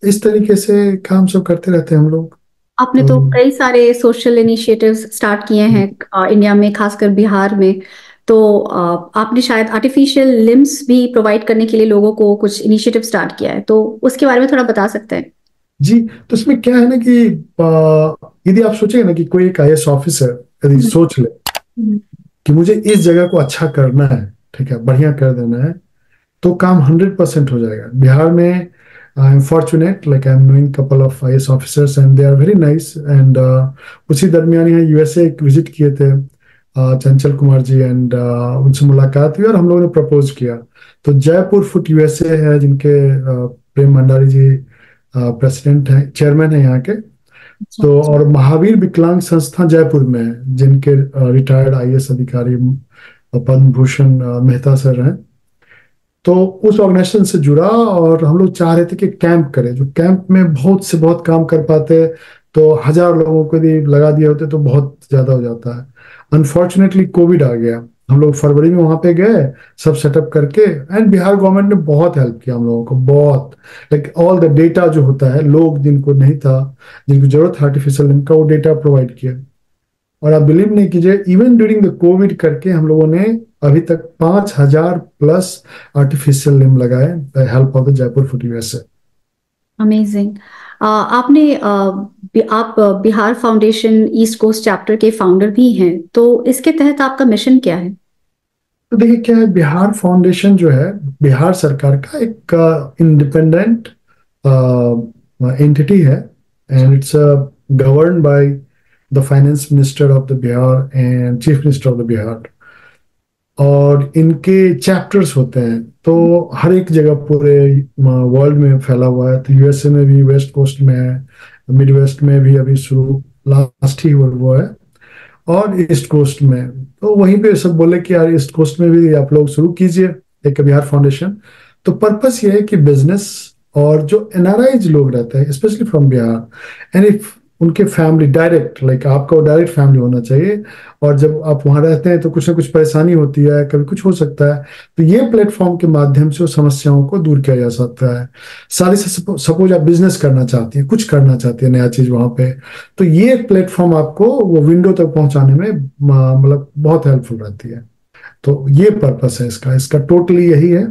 इस तरीके से काम सब करते रहते हैं हम लोग। आपने तो तो कई सारे सोशल इनिशिएटिव्स स्टार्ट किए हैं इंडिया में, खासकर बिहार में। तो आपने शायद आर्टिफिशियल लिम्स भी प्रोवाइड करने के लिए लोगों को कुछ इनिशिएटिव स्टार्ट किया है, तो उसके बारे में थोड़ा बता सकते हैं? जी, तो इसमें क्या है ना कि यदि आप सोचेंगे ना कि कोई एक आईएएस ऑफिसर यदि सोच ले हम्म। कि मुझे इस जगह को अच्छा करना है, ठीक है, बढ़िया कर देना है, तो काम 100% हो जाएगा। बिहार में I am fortunate, like I am knowing couple of IAS officers and they are very nice. And उसी दरमियान यहाँ यूएसए एक विजिट किए थे चंचल कुमार जी, एंड उनसे मुलाकात हुई और हम लोगों ने प्रपोज किया। तो जयपुर फुट यूएसए है, जिनके प्रेम भंडारी जी प्रेसिडेंट हैं, चेयरमैन है यहाँ के। अच्छा। तो और महावीर विकलांग संस्था जयपुर में है, जिनके रिटायर्ड आईएएस अधिकारी पद्म भूषण मेहता सर हैं। तो उस ऑर्गेनाइजेशन से जुड़ा और हम लोग चाह रहे थे कि कैंप करें, जो कैंप में बहुत से बहुत काम कर पाते। तो 1000 लोगों को यदि लगा दिए होते तो बहुत ज्यादा हो जाता है। अनफॉर्चुनेटली कोविड आ गया। हम लोग फरवरी में वहां पे गए, सब सेटअप करके, एंड बिहार गवर्नमेंट ने बहुत हेल्प किया हम लोगों को, बहुत। लाइक ऑल द डेटा जो होता है, लोग जिनको नहीं था, जिनको जरूरत है आर्टिफिशियल लिम्ब का, वो डेटा प्रोवाइड किया। और आप बिलीव नहीं कीजिए, इवन ड्यूरिंग द कोविड करके हम लोगों ने अभी तक 5000 प्लस आर्टिफिशियल लिम्ब लगाए, help of the Jaipur foot USA. Amazing. आप Bihar foundation east coast chapter के फाउंडर भी हैं, तो इसके तहत आपका मिशन क्या है? तो देखिए क्या है, बिहार फाउंडेशन जो है बिहार सरकार का एक इंडिपेंडेंट एंटिटी है, and it's govern by the finance minister of the Bihar and chief minister of the Bihar. और इनके चैप्टर्स होते हैं तो हर एक जगह पूरे वर्ल्ड में फैला हुआ है। तो यूएसए में भी, वेस्ट कोस्ट में है, मिड वेस्ट में भी अभी शुरू लास्ट ही हुआ है, और ईस्ट कोस्ट में। तो वहीं पे सब बोले कि यार ईस्ट कोस्ट में भी आप लोग शुरू कीजिए एक बिहार फाउंडेशन। तो पर्पस ये है कि बिजनेस और जो एनआरआईज लोग रहते हैं specially from Bihar, and if उनके फैमिली डायरेक्ट, लाइक आपका वो डायरेक्ट फैमिली होना चाहिए। और जब आप वहां रहते हैं तो कुछ ना कुछ परेशानी होती है, कभी कुछ हो सकता है, तो ये प्लेटफॉर्म के माध्यम से उस समस्याओं को दूर किया जा सकता है। सारी से सपोज आप बिजनेस करना चाहती हैं, कुछ करना चाहती है, नया चीज वहां पे, तो ये एक प्लेटफॉर्म आपको वो विंडो तक पहुंचाने में मतलब बहुत हेल्पफुल रहती है। तो ये पर्पस है इसका, इसका टोटली यही है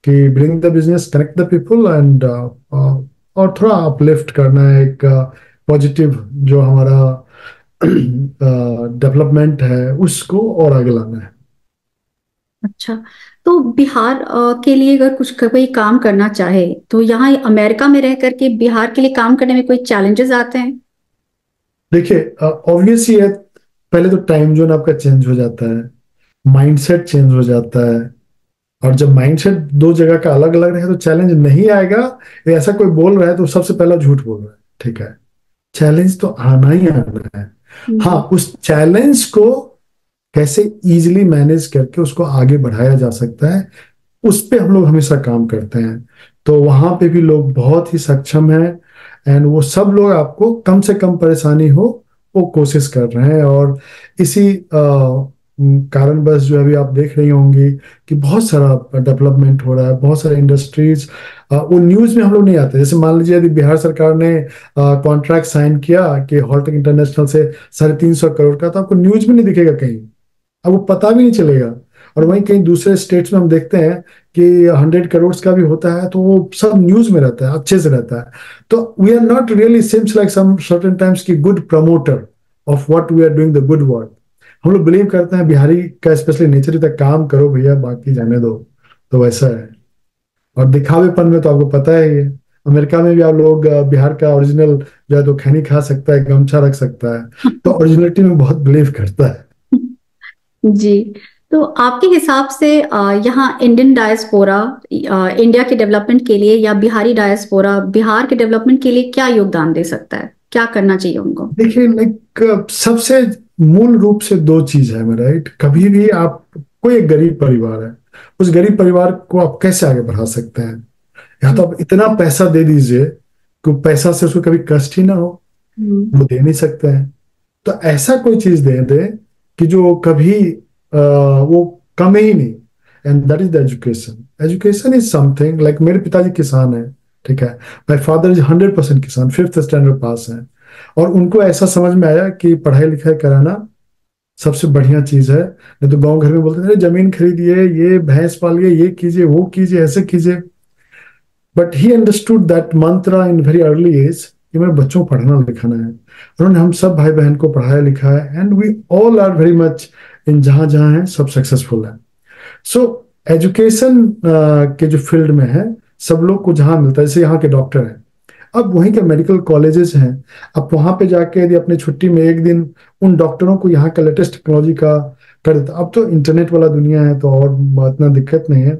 कि bring the business, connect the people, and और थोड़ा अपलिफ्ट करना है, एक पॉजिटिव जो हमारा डेवलपमेंट है उसको और आगे लाना है। अच्छा। तो बिहार के लिए अगर कुछ कोई काम करना चाहे तो यहाँ अमेरिका में रह करके बिहार के लिए काम करने में कोई चैलेंजेस आते हैं? देखिए ऑब्वियस ही है, पहले तो टाइम जोन आपका चेंज हो जाता है, माइंडसेट चेंज हो जाता है। और जब माइंडसेट दो जगह का अलग अलग रहे तो चैलेंज नहीं आएगा। ऐसा कोई बोल रहा है तो सबसे पहला झूठ बोल रहा है, ठीक है। चैलेंज तो आना ही आना है। हाँ, उस चैलेंज को कैसे इजीली मैनेज करके उसको आगे बढ़ाया जा सकता है, उस पे हम लोग हमेशा काम करते हैं। तो वहां पे भी लोग बहुत ही सक्षम हैं। एंड वो सब लोग आपको कम से कम परेशानी हो वो कोशिश कर रहे हैं। और इसी कारणवश जो अभी आप देख रही होंगी कि बहुत सारा डेवलपमेंट हो रहा है, बहुत सारे इंडस्ट्रीज वो न्यूज में हम लोग नहीं आते। जैसे मान लीजिए यदि बिहार सरकार ने कॉन्ट्रैक्ट साइन किया कि हॉलटेक इंटरनेशनल से 350 करोड़ का, तो आपको न्यूज में नहीं दिखेगा कहीं, अब वो पता भी नहीं चलेगा। और वहीं कहीं दूसरे स्टेट्स में हम देखते हैं कि 100 करोड़ का भी होता है तो वो सब न्यूज में रहता है, अच्छे से रहता है। तो we are not really seems like some certain times की good promoter of what we are doing the good work. हम लोग बिलीव करते हैं बिहारी का स्पेशली नेचर तक काम करो भैया, बाकी जाने दो, तो वैसा है। और दिखावेपन में तो आपको पता है, ये अमेरिका में भी आप लोग बिहार का ओरिजिनल जो है तो खैनी खा सकता है, गमछा रख सकता है, तो ओरिजिनलिटी में बहुत बिलीव करता है। जी, तो आपके हिसाब से यहाँ इंडियन डायस्पोरा इंडिया के डेवलपमेंट के लिए या बिहारी डायस्पोरा बिहार के डेवलपमेंट के लिए क्या योगदान दे सकता है, क्या करना चाहिए उनको? देखिए, लाइक सबसे मूल रूप से दो चीज है मेरा, राइट। कभी भी आप, कोई एक गरीब परिवार है, उस गरीब परिवार को आप कैसे आगे बढ़ा सकते हैं? या तो आप इतना पैसा दे दीजिए कि पैसा से उसको कभी कष्ट ही ना हो, वो दे नहीं सकते हैं। तो ऐसा कोई चीज दे दे कि जो कभी वो कमे ही नहीं। And that is the education. Education is something like, मेरे पिताजी किसान है, ठीक है, माई फादर इज 100% किसान, 5th स्टैंडर्ड पास है। और उनको ऐसा समझ में आया कि पढ़ाई लिखाई कराना सबसे बढ़िया चीज है। नहीं तो गांव घर में बोलते थे जमीन खरीदिए, ये भैंस पालिए, ये कीजिए, वो कीजिए, ऐसे कीजिए। But he understood that mantra in very early age कि मेरे बच्चों को पढ़ना लिखाना है। उन्होंने हम सब भाई बहन को पढ़ाया लिखा है, and we all are very much in जहां जहां है सब सक्सेसफुल है। सो एजुकेशन के जो फील्ड में है, सब लोग को जहां मिलता है, जैसे यहाँ के डॉक्टर हैं, अब वहीं के मेडिकल कॉलेजेस हैं, अब वहां पे जाके यदि अपने छुट्टी में एक दिन उन डॉक्टरों को यहाँ का लेटेस्ट टेक्नोलॉजी का कर देता। अब तो इंटरनेट वाला दुनिया है तो और इतना दिक्कत नहीं है।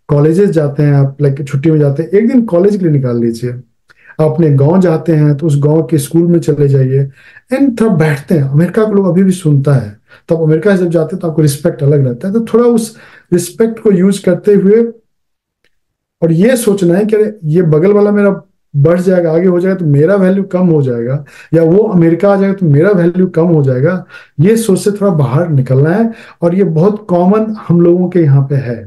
कॉलेजेस जाते हैं आप, लाइक छुट्टी में जाते हैं, एक दिन कॉलेज के लिए निकाल लीजिए। आप अपने गांव जाते हैं तो उस गांव के स्कूल में चले जाइए, एंड थोड़ा बैठते हैं। अमेरिका के लोग अभी भी सुनता है, तो आप अमेरिका जब जाते हैं तो आपको रिस्पेक्ट अलग रहता है। तो थोड़ा उस रिस्पेक्ट को यूज करते हुए, और ये सोचना है कि अरे ये बगल वाला मेरा बढ़ जाएगा, आगे हो जाएगा तो मेरा वैल्यू कम हो जाएगा, या वो अमेरिका आ जाएगा तो मेरा वैल्यू कम हो जाएगा। ये सोच से थोड़ा बाहर निकलना है। और ये बहुत कॉमन हम लोगों के यहाँ पे है,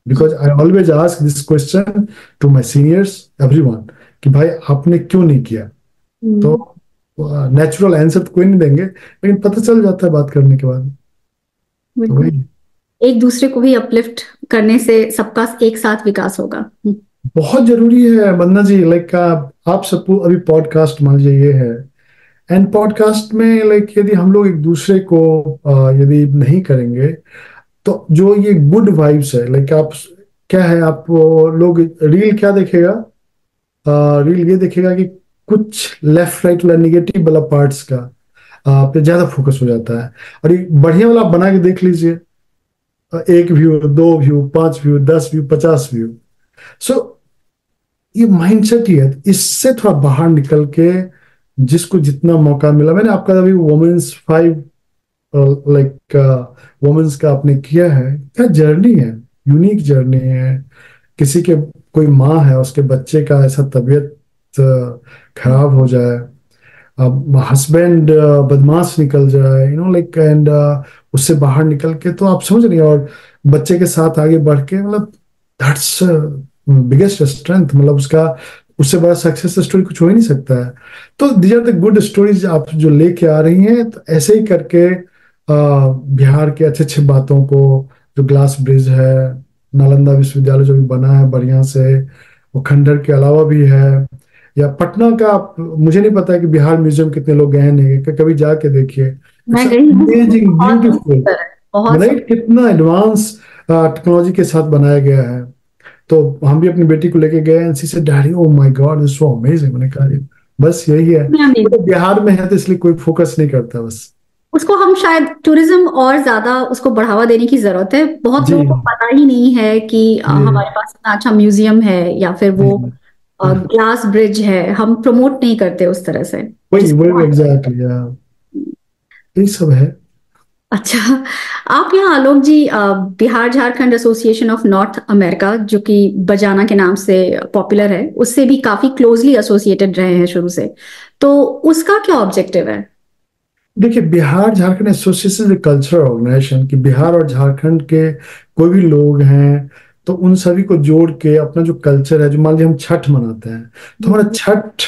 because I always ask this question to my seniors, everyone, कि भाई आपने क्यों नहीं किया। तो नेचुरल आंसर तो कोई नहीं देंगे, लेकिन पता चल जाता है बात करने के बाद। तो वही एक दूसरे को भी अपलिफ्ट करने से सबका एक साथ विकास होगा। बहुत जरूरी है वंदना जी। लाइक आप सब अभी पॉडकास्ट मान लीजिए ये है, एंड पॉडकास्ट में लाइक यदि हम लोग एक दूसरे को यदि नहीं करेंगे तो जो ये गुड वाइब्स है, लाइक आप क्या है, आप लोग रील क्या देखेगा, रील ये देखेगा कि कुछ लेफ्ट राइट वाला निगेटिव वाला पार्ट्स का पे ज्यादा फोकस हो जाता है। और ये बढ़िया वाला आप बना के देख लीजिए, 1 view, 2 view, 5 view, 10 view, 50 view. So ये माइंडसेट ही है। इससे थोड़ा बाहर निकल के जिसको जितना मौका मिला, मैंने आपका अभी वुमेन्स 5 लाइक वुमेन्स का आपने किया है, क्या जर्नी है, यूनिक जर्नी है। किसी के कोई माँ है, उसके बच्चे का ऐसा तबीयत खराब हो जाए, अब हस्बैंड बदमाश निकल जाए, लाइक, एंड उससे बाहर निकल के तो आप समझ रही हैं, और बच्चे के साथ आगे बढ़ के, मतलब दैट्स बिगेस्ट स्ट्रेंथ। मतलब उसका, उससे बड़ा सक्सेस स्टोरी कुछ हो ही नहीं सकता है। तो these are the good stories आप जो लेके आ रही हैं। तो ऐसे ही करके बिहार के अच्छे अच्छे बातों को, जो ग्लास ब्रिज है, नालंदा विश्वविद्यालय जो भी बना है बढ़िया से, वो खंडर के अलावा भी है, या पटना का, मुझे नहीं पता है कि बिहार म्यूजियम कितने लोग गए नहीं, कभी जाके देखिए, अमेजिंग ब्यूटीफुल, राइट, कितना एडवांस टेक्नोलॉजी के साथ बनाया गया है। तो हम भी अपनी बेटी को लेके गए, she said daddy oh my God this so amazing. मैंने कहा बस यही है, तो बिहार में है तो इसलिए कोई फोकस नहीं करता। बस उसको हम शायद टूरिज्म और ज्यादा उसको बढ़ावा देने की जरूरत है। बहुत लोगों को पता ही नहीं है कि हमारे पास इतना अच्छा म्यूजियम है या फिर वो ग्लास ब्रिज है, हम प्रमोट नहीं करते उस तरह से। वही एग्जैक्टली, यही सब है। अच्छा, आप यहाँ Alok ji Bihar Jharkhand association of North America, जो कि बजाना के नाम से पॉपुलर है, उससे भी काफी क्लोजली एसोसिएटेड रहे हैं शुरू से। तो उसका क्या ऑब्जेक्टिव है? देखिए, बिहार झारखंड एसोसिएशन एक कल्चरल ऑर्गेनाइजेशन की बिहार और झारखंड के कोई भी लोग हैं तो उन सभी को जोड़ के अपना जो कल्चर है, जो मान लीजिए हम छठ मनाते हैं तो हमारा छठ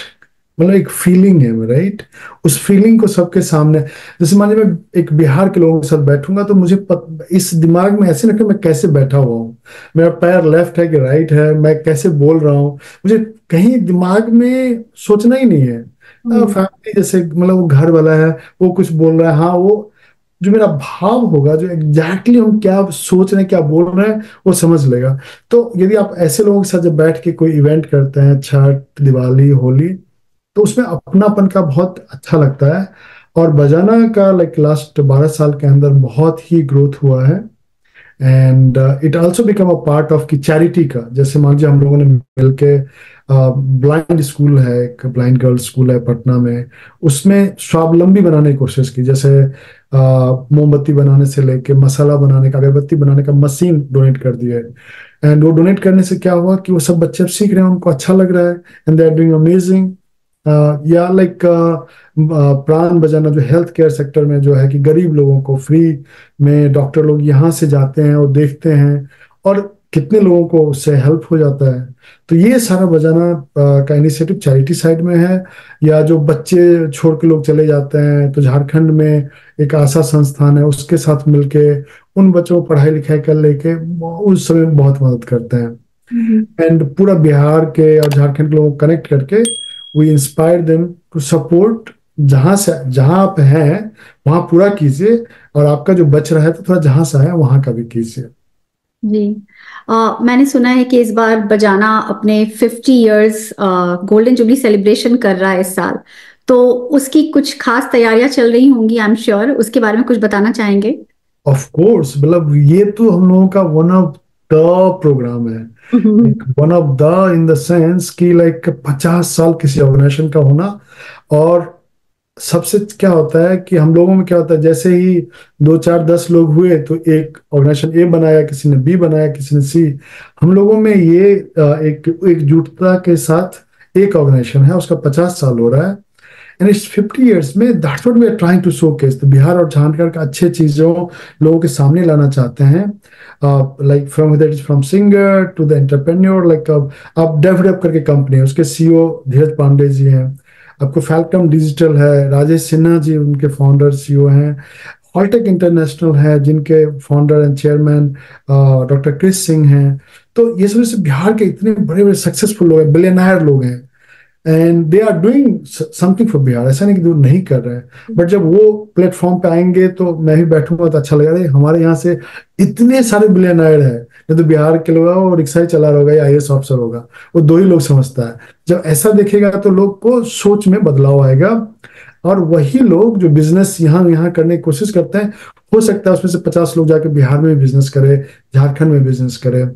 मतलब एक फीलिंग है, राइट। उस फीलिंग को सबके सामने, जैसे मान लीजिए मैं एक बिहार के लोगों के साथ बैठूंगा तो मुझे इस दिमाग में ऐसे लगता है मैं कैसे बैठा हुआ हूँ, मेरा पैर लेफ्ट है कि राइट है, मैं कैसे बोल रहा हूँ, मुझे कहीं दिमाग में सोचना ही नहीं है। हम्म। फैमिली जैसे मतलब वो घर वाला है, वो कुछ बोल रहा है, हाँ वो जो मेरा भाव होगा, जो एग्जैक्टली हम क्या सोच रहे हैं क्या बोल रहे हैं वो समझ लेगा। तो यदि आप ऐसे लोगों के साथ जब बैठ के कोई इवेंट करते हैं, छठ दिवाली होली, तो उसमें अपनापन का बहुत अच्छा लगता है। और बजाना का लाइक लास्ट 12 साल के अंदर बहुत ही ग्रोथ हुआ है। And it also become a part of की चैरिटी का, जैसे मान लीजिए हम लोगों ने मिलके ब्लाइंड स्कूल है, एक ब्लाइंड गर्ल्स स्कूल है पटना में, उसमें स्वावलंबी बनाने की कोशिश की। जैसे मोमबत्ती बनाने से लेके मसाला बनाने का, अगरबत्ती बनाने का मशीन डोनेट कर दिए। एंड वो डोनेट करने से क्या हुआ कि वो सब बच्चे अब सीख रहे हैं, उनको अच्छा लग रहा है, and they are doing amazing. या लाइक प्राण बजाना जो हेल्थ केयर सेक्टर में जो है कि गरीब लोगों को फ्री में डॉक्टर लोग यहाँ से जाते हैं और देखते हैं, और कितने लोगों को उससे हेल्प हो जाता है। तो ये सारा बजाना का इनिशिएटिव चैरिटी साइड में है। या जो बच्चे छोड़ के लोग चले जाते हैं तो झारखंड में एक आशा संस्थान है, उसके साथ मिलके उन बच्चों को पढ़ाई लिखाई कर लेके उस समय बहुत मदद करते हैं। हम्म। एंड पूरा बिहार के और झारखंड के लोगों को कनेक्ट करके we inspire them to support. जहां से जहां आप हैं वहां पूरा कीजिए, और आपका जो बच रहा है तो थोड़ा जहां सा है वहां का भी कीजिए। जी। मैंने सुना है कि इस बार बजाना अपने 50 इयर्स गोल्डन जुबली सेलिब्रेशन कर रहा है इस साल। तो उसकी कुछ खास तैयारियां चल रही होंगी, आई एम श्योर। उसके बारे में कुछ बताना चाहेंगे? ऑफ कोर्स, मतलब ये तो हम लोगों का वन ऑफ द प्रोग्राम है। One of the in the sense कि लाइक 50 साल किसी ऑर्गेनाइजेशन का होना। और सबसे क्या होता है कि हम लोगों में क्या होता है, जैसे ही 2 4 10 लोग हुए तो एक ऑर्गेनाइजेशन ए बनाया, किसी ने बी बनाया, किसी ने सी। हम लोगों में ये एक एकजुटता के साथ एक ऑर्गेनाइजेशन है, उसका 50 साल हो रहा है। एंड इट्स 50 years में that's what we are trying to showcase. तो बिहार और झारखंड का अच्छे चीजों लोगों के सामने लाना चाहते हैं। Like from that is from singer to the entrepreneur, like अब डेवलप करके कंपनी है, उसके सीईओ धीरज पांडे जी हैं। आपको फैल्कम डिजिटल है, राजेश सिन्हा जी उनके फाउंडर सीईओ हैं। हॉलटेक इंटरनेशनल है जिनके founder and chairman doctor Chris Singh हैं। तो ये सब बिहार के इतने बड़े बड़े सक्सेसफुल लोग हैं, बिलियनर लोग हैं, and they are doing something for Bihar. ऐसा नहीं कि वो नहीं कर रहे हैं, बट जब वो प्लेटफॉर्म पे आएंगे तो मैं भी बैठूंगा तो अच्छा लगेगा। अरे हमारे यहाँ से इतने सारे बिलियनर हैं, नहीं तो बिहार के लोग वो रिक्शा ही चला रहा होगा या आईएएस ऑफिसर होगा, वो दो ही लोग समझता है। जब ऐसा देखेगा तो लोग को सोच में बदलाव आएगा, और वही लोग जो बिजनेस यहाँ यहाँ करने की कोशिश करते हैं, हो सकता है उसमें से 50 लोग जाके बिहार में भी बिजनेस करे, झारखंड में बिजनेस करे।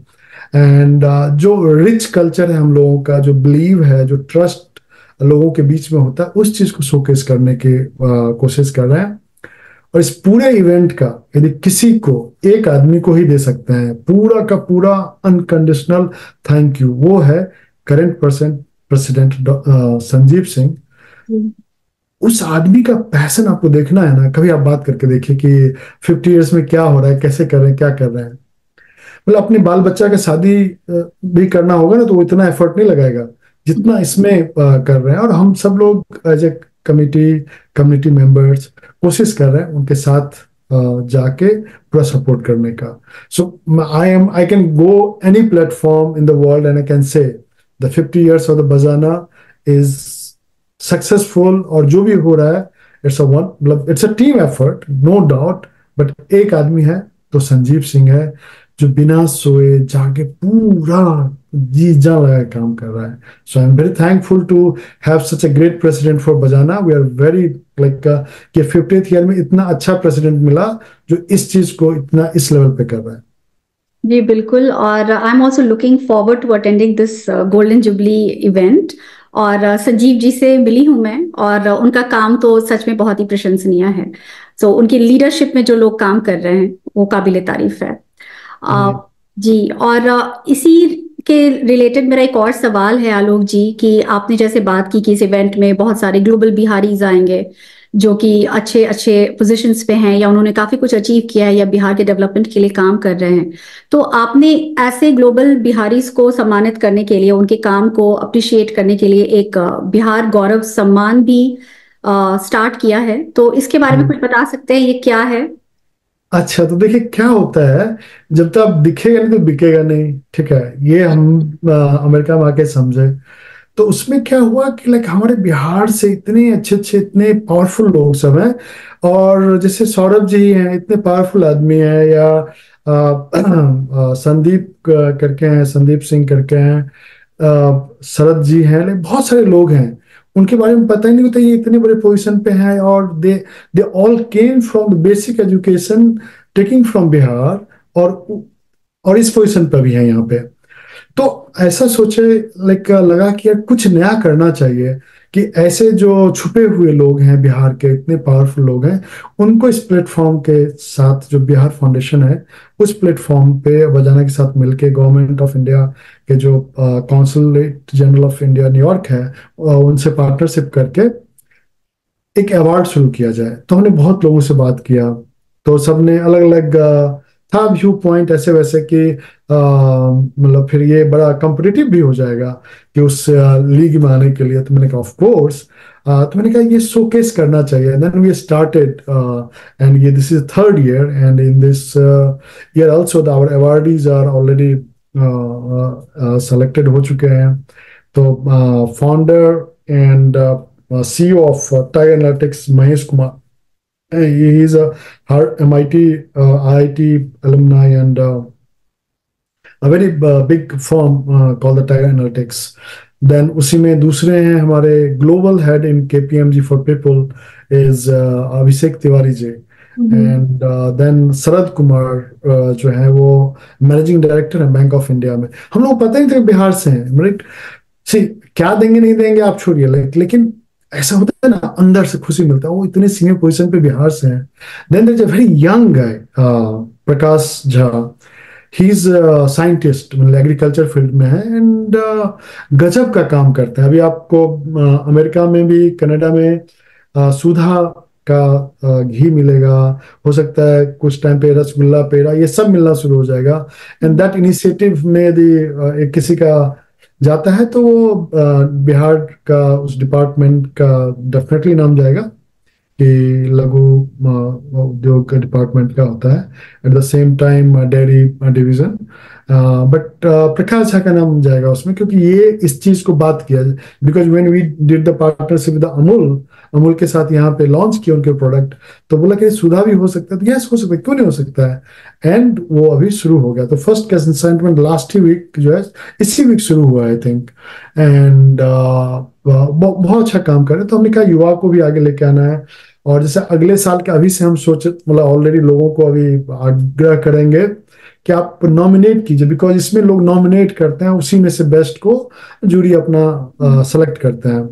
एंड जो रिच कल्चर है हम लोगों का, जो बिलीव है, जो ट्रस्ट लोगों के बीच में होता है, उस चीज को शोकेस करने की कोशिश कर रहे हैं। और इस पूरे इवेंट का यदि किसी को, एक आदमी को ही दे सकते हैं पूरा का पूरा अनकंडीशनल थैंक यू, वो है करंट प्रेसिडेंट संजीव सिंह। उस आदमी का पैशन आपको देखना है ना, कभी आप बात करके देखिए कि 50 years में क्या हो रहा है, कैसे कर रहे हैं, क्या कर रहे हैं। मतलब अपने बाल बच्चा का शादी भी करना होगा ना तो वो इतना एफर्ट नहीं लगाएगा जितना इसमें कर रहे हैं। और हम सब लोग एज ए कम्युनिटी मेंबर्स कोशिश कर रहे हैं उनके साथ जाके पूरा सपोर्ट करने का। So I can go any platform in the world and I can say the 50 years of the BJANA is successful. और जो भी हो रहा है इट्स अ वन, मतलब it's a team effort no doubt, but एक आदमी है तो संजीव सिंह है, जो बिना सोए जाके पूरा जी जान लगा के काम कर रहा है। So I am very thankful to have such a great president for BJANA. We are very like कि 50th ईयर में इतना अच्छा प्रेसिडेंट मिला जो इस चीज को इतना इस लेवल पे कर रहा है। जी बिल्कुल। और I am also looking forward to attending this golden jubilee event. और संजीव जी से मिली हूँ मैं, और उनका काम तो सच में बहुत ही प्रशंसनीय है। सो उनकी लीडरशिप में जो लोग काम कर रहे हैं वो काबिले तारीफ है। जी, और इसी के रिलेटेड मेरा एक और सवाल है आलोक जी, कि आपने जैसे बात की कि इस इवेंट में बहुत सारे ग्लोबल बिहारीज आएंगे जो कि अच्छे अच्छे पोजीशंस पे हैं या उन्होंने काफी कुछ अचीव किया है या बिहार के डेवलपमेंट के लिए काम कर रहे हैं। तो आपने ऐसे ग्लोबल बिहारीज को सम्मानित करने के लिए, उनके काम को अप्रिशिएट करने के लिए एक बिहार गौरव सम्मान भी स्टार्ट किया है। तो इसके बारे में कुछ बता सकते हैं, ये क्या है? अच्छा, तो देखिए क्या होता है, जब तक दिखेगा नहीं तो बिकेगा नहीं, ठीक है, ये हम अमेरिका में आके समझे। तो उसमें क्या हुआ कि लाइक हमारे बिहार से इतने अच्छे अच्छे, इतने पावरफुल लोग सब हैं, और जैसे सौरभ जी हैं, इतने पावरफुल आदमी हैं, या संदीप करके हैं, संदीप सिंह करके हैं, शरद जी हैं, लाइक बहुत सारे लोग हैं, उनके बारे में पता ही नहीं होता ये इतने बड़े पोजीशन पे हैं, और they all came from the basic education taking from Bihar, और इस पोजीशन पर भी है यहाँ पे। तो ऐसा सोचे, लाइक लगा कि यार कुछ नया करना चाहिए, कि ऐसे जो छुपे हुए लोग हैं बिहार के, इतने पावरफुल लोग हैं, उनको इस प्लेटफॉर्म के साथ, जो बिहार फाउंडेशन है, उस प्लेटफॉर्म पे बजाना के साथ मिलके गवर्नमेंट ऑफ इंडिया के जो consulate general of India New York है, उनसे पार्टनरशिप करके एक अवार्ड शुरू किया जाए। तो हमने बहुत लोगों से बात किया, तो सबने अलग अलग था व्यू पॉइंट ऐसे वैसे कि मतलब फिर ये बड़ा कॉम्पिटिटिव भी हो जाएगा कि उस लीग में आने के लिए। तो मैंने कहा ऑफ कोर्स, तो मैंने कहा ये शोकेस करना चाहिए। देन वी स्टार्टेड, एंड ये this is third year, and in this year also our awardees are already selected हो चुके हैं। तो founder and CEO of Tiger Analytics, Mahesh Kumar. He is a MIT, IIT alumni, and a very big firm called the Tiger Analytics. Then उसी में दूसरे हैं हमारे global head in KPMG for people is Abhishek Tiwari ji, and then Sharad Kumar जो है वो managing director है bank of India में। हम लोग पता ही थे बिहार से हैं, राइट। सी क्या देंगे नहीं देंगे आप छोड़िए, लेकिन ऐसा होता है ना, अंदर से खुशी मिलता है, वो इतने सीनियर पोजीशन पे बिहार से हैं। Then there is a very young guy, Prakash Jha, he is scientist, मतलब एग्रीकल्चर फील्ड में है, एंड गजब का काम करता है। अभी आपको अमेरिका में भी, कनाडा में सुधा का घी मिलेगा, हो सकता है कुछ टाइम पे रसगुल्ला, पेड़ा, ये सब मिलना शुरू हो जाएगा। एंड दैट इनिशिएटिव में यदि किसी का जाता है तो वो बिहार का उस डिपार्टमेंट का डेफिनेटली नाम जाएगा कि लघु उद्योग का डिपार्टमेंट का होता है, at the same time dairy division. But Prakash Jha का नाम जाएगा उसमें, क्योंकि ये इस चीज को बात किया, because when we did the partnership with Amul के साथ यहाँ पे लॉन्च किया उनके प्रोडक्ट, तो बोला कि सुधा भी हो सकता है, तो यस हो सकता है, क्यों नहीं हो सकता है। एंड वो अभी शुरू हो गया। तो फर्स्ट कंसाइनमेंट लास्ट ही वीक जो है, इसी वीक शुरू हुआ आई थिंक, एंड बहुत अच्छा काम कर रहे हैं। तो हमने कहा युवा को भी आगे लेके आना है, और जैसे अगले साल के अभी से हम सोचे, मतलब ऑलरेडी लोगों को अभी आग्रह करेंगे कि आप नॉमिनेट कीजिए, बिकॉज इसमें लोग नॉमिनेट करते हैं, उसी में से बेस्ट को जूरी अपना सेलेक्ट करते हैं,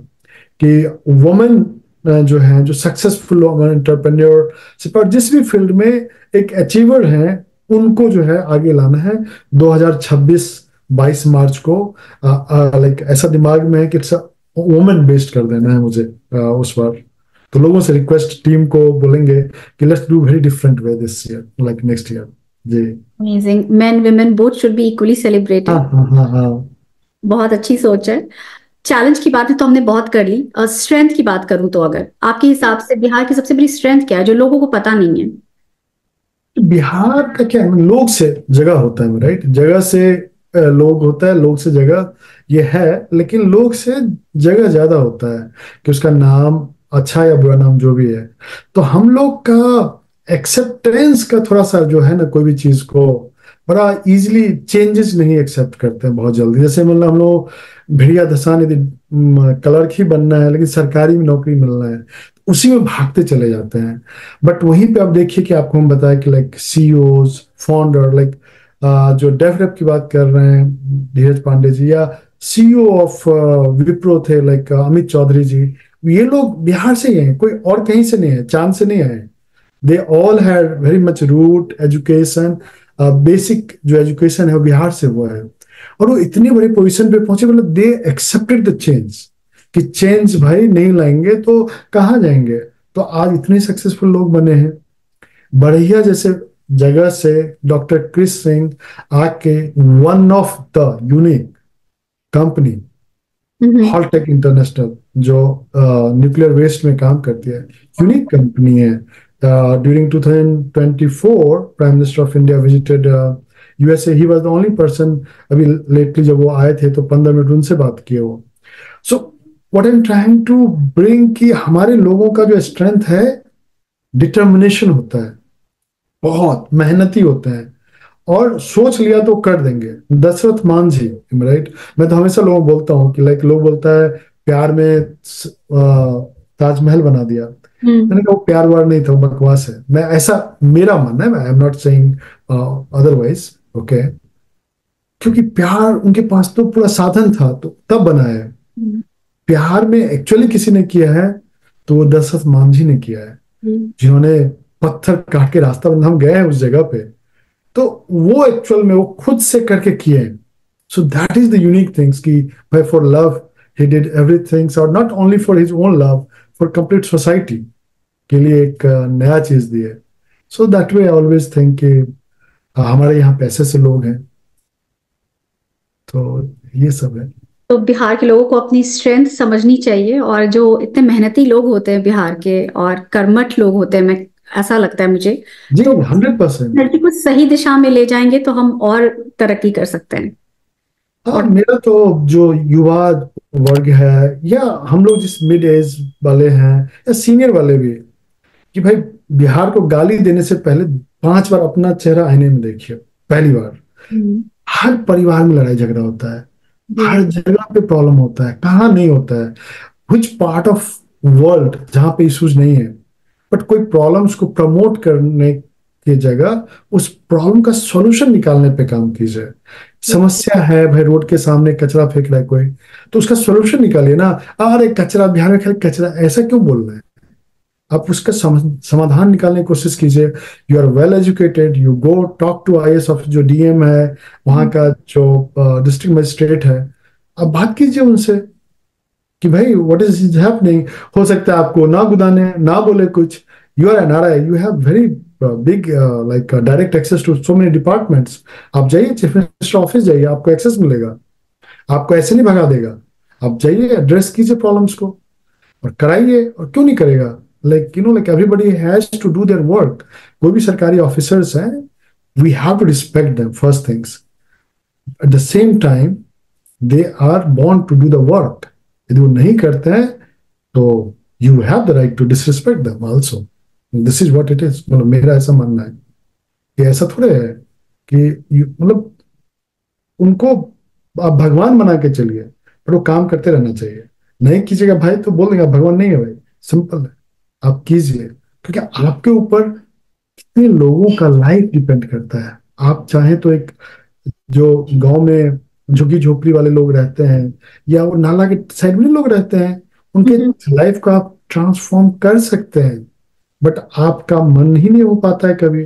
कि वुमेन जो है, जो सक्सेसफुल वुमेन एंटरप्रेन्योरशिप और जिस भी फील्ड में एक अचीवर हैं, उनको जो है आगे लाना है। 2026-22 मार्च को लाइक ऐसा दिमाग में है कि वुमेन बेस्ड कर देना है मुझे उस बार। तो लोगों से रिक्वेस्ट, टीम को बोलेंगे कि let's do very different way this year, like next year. जी, amazing. Men women both should be equally celebrated. हाँ। बहुत अच्छी सोच है। चैलेंज की बात तो हमने बहुत कर ली। स्ट्रेंथ की बात करूं तो अगर आपके हिसाब से बिहार की सबसे बड़ी स्ट्रेंथ क्या है जो लोगों को पता नहीं है? बिहार का क्या है, लोग से जगह होता है, राइट। जगह से लोग होता है, लोग से जगह ये है, लेकिन लोग से जगह ज्यादा होता है कि उसका नाम अच्छा या बुरा नाम जो भी है। तो हम लोग का एक्सेप्टेंस का थोड़ा सा जो है ना, कोई भी चीज को बड़ा इजीली चेंजेस नहीं एक्सेप्ट करते हैं बहुत जल्दी। जैसे मतलब हम लोग भेड़िया धसान, यदि क्लर्क ही बनना है लेकिन सरकारी में नौकरी मिलना है, उसी में भागते चले जाते हैं। बट वहीं पे आप देखिए कि आपको हम बताया कि लाइक CEOs, फाउंडर, लाइक जो डेवलप की बात कर रहे हैं धीरज पांडे जी, या CEO ऑफ विप्रो थे लाइक अमित चौधरी जी, ये लोग बिहार से ही हैं, कोई और कहीं से नहीं है, चांद से नहीं आए। They all had very much root education, basic जो एजुकेशन है वो बिहार से हुआ है, और वो इतनी बड़ी पोजीशन पे पहुंचे, मतलब दे एक्सेप्टेड द चेंज, कि चेंज भाई नहीं लाएंगे तो कहाँ जाएंगे। तो आज इतने सक्सेसफुल लोग बने हैं। बढ़िया जैसे जगह से डॉक्टर क्रिस सिंह आके one of the unique company Holtec international, जो न्यूक्लियर वेस्ट में काम करती है, यूनिक कंपनी है। During 2024 prime minister of India visited USA, he was the only person, अभी लेटली जब वो आए थे तो 15 मिनट उनसे बात किए वो। So what I am trying to bring, कि हमारे लोगों का जो स्ट्रेंथ है, डिटर्मिनेशन होता है, बहुत मेहनती होते हैं, और सोच लिया तो कर देंगे। दशरथ मान जी, राइट। मैं तो हमेशा लोगों को बोलता हूँ कि लाइक लोग बोलता है प्यार में ताजमहल बना दिया, मैंने कहा वो प्यार वार नहीं था, वो बकवास है। मैं ऐसा मेरा मानना है, I am not saying otherwise, okay. क्योंकि प्यार उनके पास तो पूरा साधन था, तो तब बना है। प्यार में एक्चुअली किसी ने किया है तो वो दशरथ मान जी ने किया है, जिन्होंने पत्थर काट के रास्ता बना। हम गए हैं उस जगह पे, तो वो एक्चुअल में वो खुद से करके किए हैं। So that is the unique things, कि भाई for love he did everything, और not only for his own love, for complete society के लिए एक नया चीज दिए। So that way I always think कि हमारे यहाँ पैसे से लोग हैं, तो ये सब है। तो बिहार के लोगों को अपनी स्ट्रेंथ समझनी चाहिए, और जो इतने मेहनती लोग होते हैं बिहार के और कर्मठ लोग होते हैं, मैं ऐसा लगता है मुझे, जी तो 100%। लड़की को सही दिशा में ले जाएंगे तो हम और तरक्की कर सकते हैं। हाँ, मेरा तो जो युवा वर्ग है, या हम लोग जिस मिड एज वाले हैं या सीनियर वाले भी, कि भाई बिहार को गाली देने से पहले 5 बार अपना चेहरा आईने में देखिए। पहली बार, हर परिवार में लड़ाई झगड़ा होता है, हर जगह पे प्रॉब्लम होता है, कहाँ नहीं होता है, विच पार्ट ऑफ वर्ल्ड जहाँ पे इश्यूज नहीं है, बट कोई प्रॉब्लम्स को प्रमोट करने की जगह उस प्रॉब्लम का सॉल्यूशन निकालने पे काम कीजिए। समस्या है भाई, रोड के सामने कचरा फेंक रहा है कोई, तो उसका सॉल्यूशन निकालिए ना। अरे कचरा, बिहार में खाली कचरा, ऐसा क्यों बोल रहे हैं आप? उसका समाधान निकालने की कोशिश कीजिए। You are well educated, you go talk to IAS officer, जो डीएम है वहां का, जो डिस्ट्रिक्ट मजिस्ट्रेट है, आप बात कीजिए उनसे कि भाई व्हाट इज हैपनिंग। हो सकता है आपको ना गुदाने, ना बोले कुछ। You are NRI, you have very big like direct access to so many departments. आप जाइए चीफ मिनिस्टर ऑफिस जाइए, आपको एक्सेस मिलेगा, आपको ऐसे नहीं भगा देगा। आप जाइए, एड्रेस कीजिए प्रॉब्लम्स को और कराइए। और क्यों नहीं करेगा? Like you know, like everybody has to do their work. कोई भी सरकारी ऑफिसर्स हैं, we have to respect them first things. At the same time they are born to do the work. यदि वो नहीं करते हैं तो you have the right to disrespect them also. This is what it is. मतलब मेरा ऐसा मानना है कि ऐसा थोड़े है कि मतलब उनको आप भगवान बना के चलिए, पर वो काम करते रहना चाहिए। नहीं कीजिएगा भाई तो बोल देंगे भगवान नहीं है भाई, सिंपल है। आप कीजिए, क्योंकि आपके ऊपर कितने लोगों का लाइफ डिपेंड करता है। आप चाहे तो एक जो गांव में झुग्गी झोपड़ी वाले लोग रहते हैं, या वो नाला के साइड में लोग रहते हैं, उनके लाइफ को आप ट्रांसफॉर्म कर सकते हैं। बट आपका मन ही नहीं हो पाता है कभी।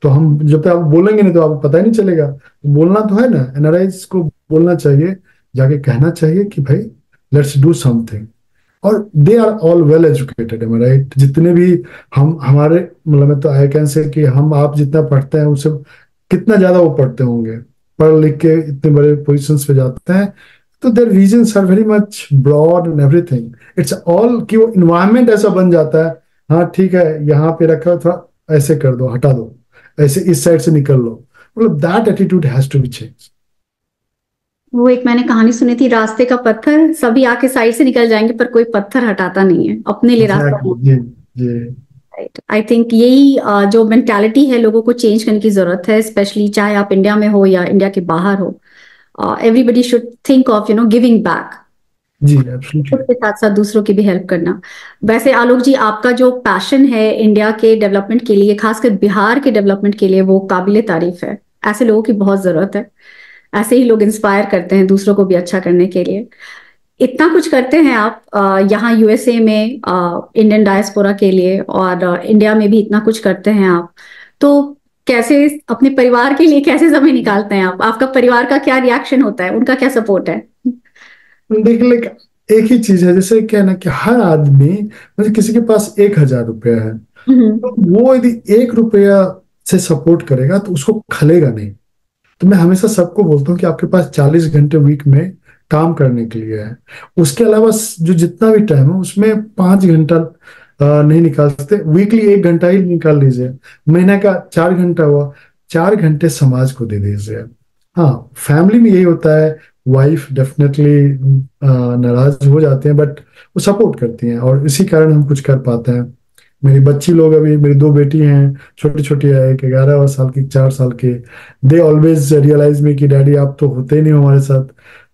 तो हम जब तक आप बोलेंगे नहीं तो आपको पता ही नहीं चलेगा। बोलना तो है ना, एनआरआईज को बोलना चाहिए, जाके कहना चाहिए कि भाई लेट्स डू समथिंग। और they are all well educated, am I right? जितने भी हम हमारे, मतलब मैं तो आई कैन से कि हम आप जितना पढ़ते हैं उससे कितना ज्यादा वो पढ़ते होंगे, पढ़ लिख के इतने बड़े पोजिशंस पे जाते हैं। तो their visions are very much broad and everything. It's all कि वो इन्वायरमेंट ऐसा बन जाता है, हाँ ठीक है यहाँ पे रखा, थोड़ा ऐसे कर दो, हटा दो, ऐसे इस साइड से निकल लो। मतलब that attitude has to be change. वो एक मैंने कहानी सुनी थी, रास्ते का पत्थर, सभी आके साइड से निकल जाएंगे पर कोई पत्थर हटाता नहीं है अपने लिए रास्ता। जी जी। राइट, आई थिंक यही जो मेंटालिटी है लोगों को चेंज करने की जरूरत है, स्पेशली चाहे आप इंडिया में हो या इंडिया के बाहर हो। Everybody should think of giving back. जी एब्सोल्युटली। के साथ साथ दूसरों की भी हेल्प करना। वैसे आलोक जी, आपका जो पैशन है इंडिया के डेवलपमेंट के लिए, खासकर बिहार के डेवलपमेंट के लिए, वो काबिले तारीफ है। ऐसे लोगों की बहुत जरूरत है। ऐसे ही लोग इंस्पायर करते हैं दूसरों को भी अच्छा करने के लिए। इतना कुछ करते हैं आप यहाँ यूएसए में इंडियन डायस्पोरा के लिए, और इंडिया में भी इतना कुछ करते हैं आप, तो कैसे अपने परिवार के लिए कैसे समय निकालते हैं आप? आपका परिवार का क्या रिएक्शन होता है, उनका क्या सपोर्ट है? देखिए, एक ही चीज है, जैसे क्या है ना कि हर आदमी, मतलब किसी के पास 1,000 रुपया है, तो वो यदि 1 रुपया से सपोर्ट करेगा तो उसको खलेगा नहीं। तो मैं हमेशा सबको बोलता हूँ कि आपके पास 40 घंटे वीक में काम करने के लिए है। उसके अलावा जो जितना भी टाइम है उसमें 5 घंटा नहीं निकाल सकते, वीकली 1 घंटा ही निकाल लीजिए। महीने का 4 घंटा हुआ, 4 घंटे समाज को दे दीजिए। हाँ, फैमिली में यही होता है, वाइफ डेफिनेटली नाराज हो जाते हैं, बट वो सपोर्ट करती हैं और इसी कारण हम कुछ कर पाते हैं। मेरी बच्ची लोग, अभी मेरी 2 बेटी हैं, छोटी छोटी है, एक 11 साल की, 4 साल की। दे ऑलवेज रियलाइज में कि डैडी आप तो होते ही नहीं हो हमारे साथ।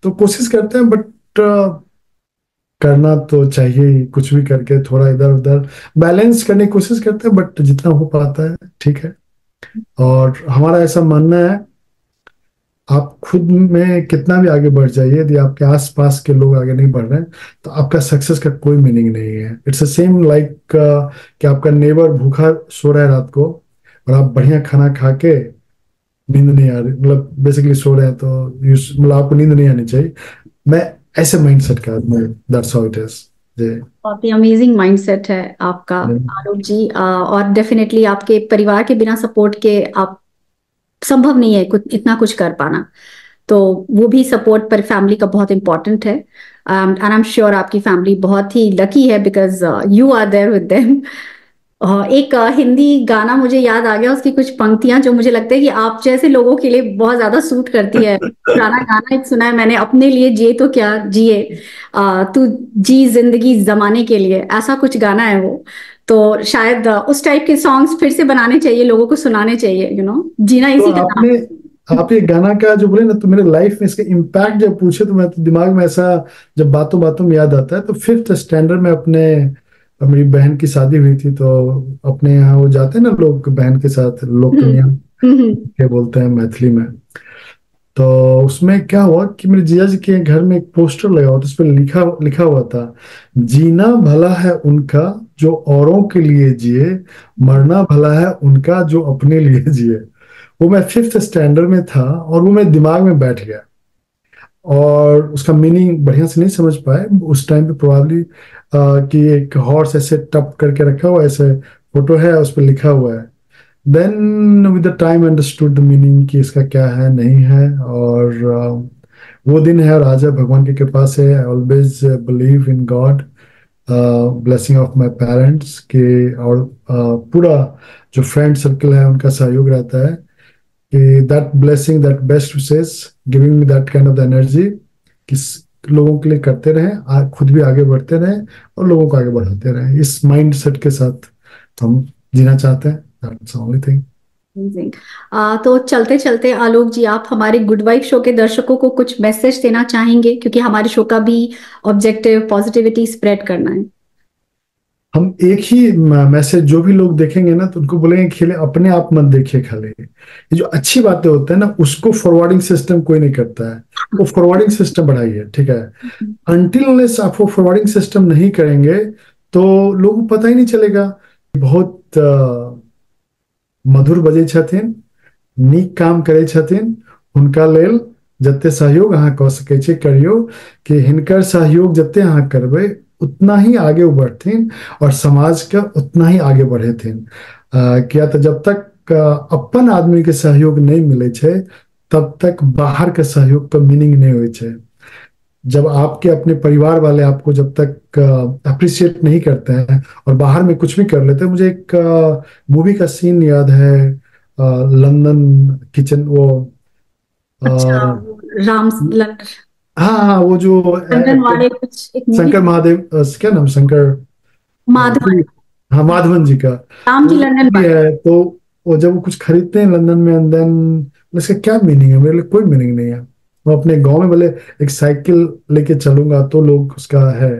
तो कोशिश करते हैं, बट करना तो चाहिए ही, कुछ भी करके थोड़ा इधर उधर बैलेंस करने की कोशिश करते हैं, बट जितना हो पाता है ठीक है। और हमारा ऐसा मानना है, आप खुद में कितना भी आगे बढ़ जाइए, यदि आपके आसपास के लोग आगे नहीं बढ़ रहे हैं तो आपका सक्सेस का कोई मीनिंग नहीं है। इट्स अ सेम लाइक कि आपका नेबर भूखा सो रहा है रात को और आप बढ़िया खाना खा के नींद नहीं आ रही, मतलब बेसिकली सो रहे हैं, तो मतलब आपको नींद नहीं आनी चाहिए। मैं ऐसे माइंडसेट का आदमी, दैट्स हाउ इट इज। बहुत ही अमेजिंग माइंडसेट है आपका आलोक जी, और डेफिनेटली आपके परिवार के बिना सपोर्ट के आप संभव नहीं है कुछ इतना कुछ कर पाना, तो वो भी सपोर्ट पर फैमिली का बहुत इंपॉर्टेंट है। एंड आई एम श्योर आपकी फैमिली बहुत ही लकी है because you are there with them. एक हिंदी गाना मुझे याद आ गया, उसकी कुछ पंक्तियां जो मुझे लगता है कि आप जैसे लोगों के लिए बहुत ज्यादा सूट करती है। पुराना गाना एक सुना है मैंने, अपने लिए जिए तो क्या जिए, तू जी जिंदगी जमाने के लिए, ऐसा कुछ गाना है वो। तो शायद उस टाइप के सॉन्ग्स फिर से बनाने चाहिए, लोगों को सुनाने चाहिए, जीना तो इसी का नाम। आप ये गाना का जो बोले ना, तो मेरे लाइफ में इसका इम्पैक्ट जब पूछे तो मैं तो दिमाग में ऐसा, जब बातों बातों में याद आता है, तो 5th स्टैंडर्ड में मेरी बहन की शादी हुई थी, तो अपने यहाँ वो जाते हैं ना लोग बहन के साथ, लोग कन्या के बोलते हैं मैथिली में। तो उसमें क्या हुआ कि मेरे जीजा जी के घर में एक पोस्टर लगा हुआ था, उस पर लिखा लिखा हुआ था, जीना भला है उनका जो औरों के लिए जिए, मरना भला है उनका जो अपने लिए जिए। वो मैं 5th स्टैंडर्ड में था और वो मेरे दिमाग में बैठ गया, और उसका मीनिंग बढ़िया से नहीं समझ पाए उस टाइम पे, प्रोबेबली कि एक हॉर्स ऐसे टप करके रखा हुआ, ऐसे फोटो है, उस पर लिखा हुआ है। Then with the time understood the meaning कि इसका क्या है नहीं है। और वो दिन है और आज है, भगवान की कृपा से। I always believe in God, blessing of my parents के, और पूरा जो फ्रेंड सर्कल है उनका सहयोग रहता है कि that blessing, that best wishes giving me that kind of the energy कि लोगों के लिए करते रहें, खुद भी आगे बढ़ते रहें और लोगों को आगे बढ़ाते रहें। इस माइंड सेट के साथ हम जीना चाहते हैं। That's the only thing. तो चलते चलते आलोक जी, आप हमारे गुड वाइब शो के दर्शकों को कुछ मैसेज देना चाहेंगे, क्योंकि हमारे शो का भी ऑब्जेक्टिव पॉजिटिविटी स्प्रेड करना है। हम एक ही मैसेज, जो भी लोग देखेंगे ना तो उनको बोलेंगे खेले अपने आप मत देखिए खाली, ये जो अच्छी बातें होते हैं ना उसको फॉरवर्डिंग सिस्टम कोई नहीं करता है, वो फॉरवर्डिंग सिस्टम बढ़ाइए, ठीक है। अनटिल अनलेस आप वो फॉरवर्डिंग सिस्टम नहीं करेंगे तो लोगों को पता ही नहीं चलेगा। बहुत मधुर बजे छथिन, नीक काम करे छथिन, हुनका लेल जते सहयोग अहाँ कऽ सकै छी करियो, कि हिनकर सहयोग जते अहाँ करबै उतना ही आगे बढ़थिन और समाज के उतना ही आगे बढ़ेथिन। किया तो जब तक अपन आदमी के सहयोग नहीं मिले छे तब तक बाहर के सहयोग का मीनिंग नहीं होय छे। जब आपके अपने परिवार वाले आपको जब तक अप्रिशिएट नहीं करते हैं और बाहर में कुछ भी कर लेते हैं। मुझे एक मूवी का सीन याद है, लंदन किचन, वो अच्छा, राम लंदन, हाँ हाँ, वो जो लंदन वाले कुछ एक मूवी, शंकर महादेव, क्या नाम, शंकर माधवन, हाँ माधवन जी का राम जी वो लंदन भी वाले। है। तो वो जब वो कुछ खरीदते हैं लंदन में, एंड देन इसका क्या मीनिंग है, मेरे लिए कोई मीनिंग नहीं है। मैं अपने गांव में भले एक साइकिल लेके चलूंगा तो लोग उसका है।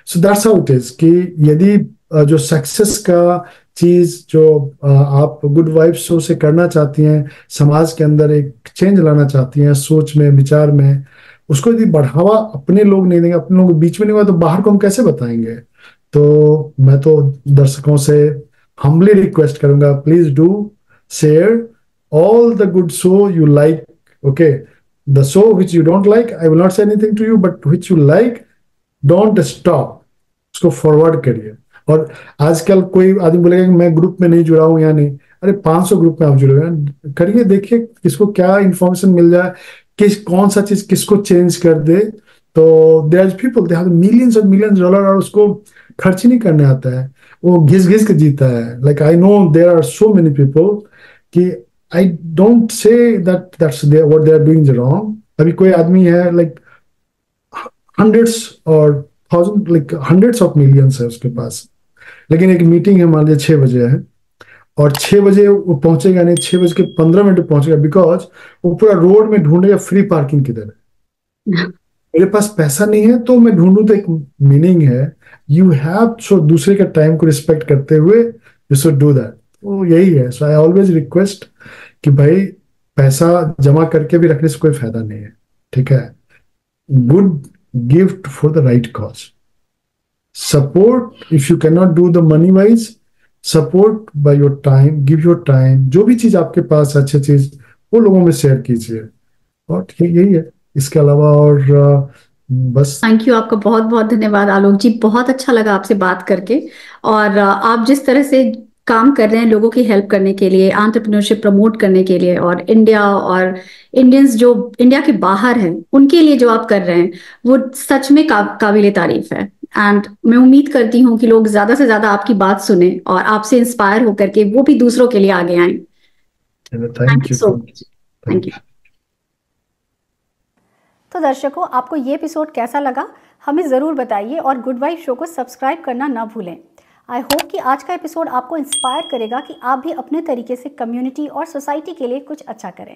So that's how it is कि यदि जो सक्सेस का चीज जो आप गुड वाइब शो से करना चाहती हैं, समाज के अंदर एक चेंज लाना चाहती हैं, सोच में विचार में, उसको यदि बढ़ावा अपने लोग नहीं देंगे, अपने लोग के बीच में नहीं हुआ, तो बाहर को हम कैसे बताएंगे? तो मैं तो दर्शकों से हम्बली रिक्वेस्ट करूंगा, please do share all the good show you like. Okay, the show which you don't like, I will not say anything to you, but which you like, don't stop, उसको forward करिए। और आजकल कोई आदमी बोलेगा कि मैं ग्रुप में नहीं जुड़ा हूं या नहीं, अरे 500 ग्रुप में आप जुड़े हुए करिए, देखिए किसको क्या इंफॉर्मेशन मिल जाए, कौन सा चीज किसको चेंज कर दे। तो there are people they have millions of millions dollar और उसको खर्च ही नहीं करने आता है, वो घिस घिस के जीता है। Like I know there are so many people कि I don't say that what they are doing is wrong. अभी कोई आदमी है like hundreds और thousand like hundreds of millions है उसके पास, लेकिन एक मीटिंग है मान लीजिए 6 बजे है और 6 बजे वो पहुंचेगा नहीं, 6:15 पे पहुंचेगा, बिकॉज वो पूरा रोड में ढूंढेगा फ्री पार्किंग किधर है। मेरे पास पैसा नहीं है तो मैं ढूंढूं, तो एक मीनिंग है, यू हैव सो दूसरे के टाइम को रिस्पेक्ट करते हुए यू शुड डू दैट। तो यही है। सो आई ऑलवेज रिक्वेस्ट कि भाई पैसा जमा करके भी रखने से कोई फायदा नहीं है, ठीक है? Good gift for the right cause, support if you can not do the money wise, support by your time, give your time, जो भी चीज आपके पास अच्छी चीज वो लोगों में शेयर कीजिए। और यही है, इसके अलावा और बस। थैंक यू, आपका बहुत बहुत धन्यवाद आलोक जी, बहुत अच्छा लगा आपसे बात करके। और आप जिस तरह से काम कर रहे हैं लोगों की हेल्प करने के लिए, एंटरप्रेन्योरशिप प्रमोट करने के लिए, और इंडिया और इंडियंस जो इंडिया के बाहर हैं उनके लिए जो आप कर रहे हैं वो सच में काबिले तारीफ है। एंड मैं उम्मीद करती हूँ कि लोग ज्यादा से ज्यादा आपकी बात सुने और आपसे इंस्पायर होकर के वो भी दूसरों के लिए आगे आए। Thank you so much. Thank you. तो दर्शकों, आपको ये एपिसोड कैसा लगा हमें ज़रूर बताइए और गुड वाइफ शो को सब्सक्राइब करना ना भूलें। आई होप कि आज का एपिसोड आपको इंस्पायर करेगा कि आप भी अपने तरीके से कम्युनिटी और सोसाइटी के लिए कुछ अच्छा करें।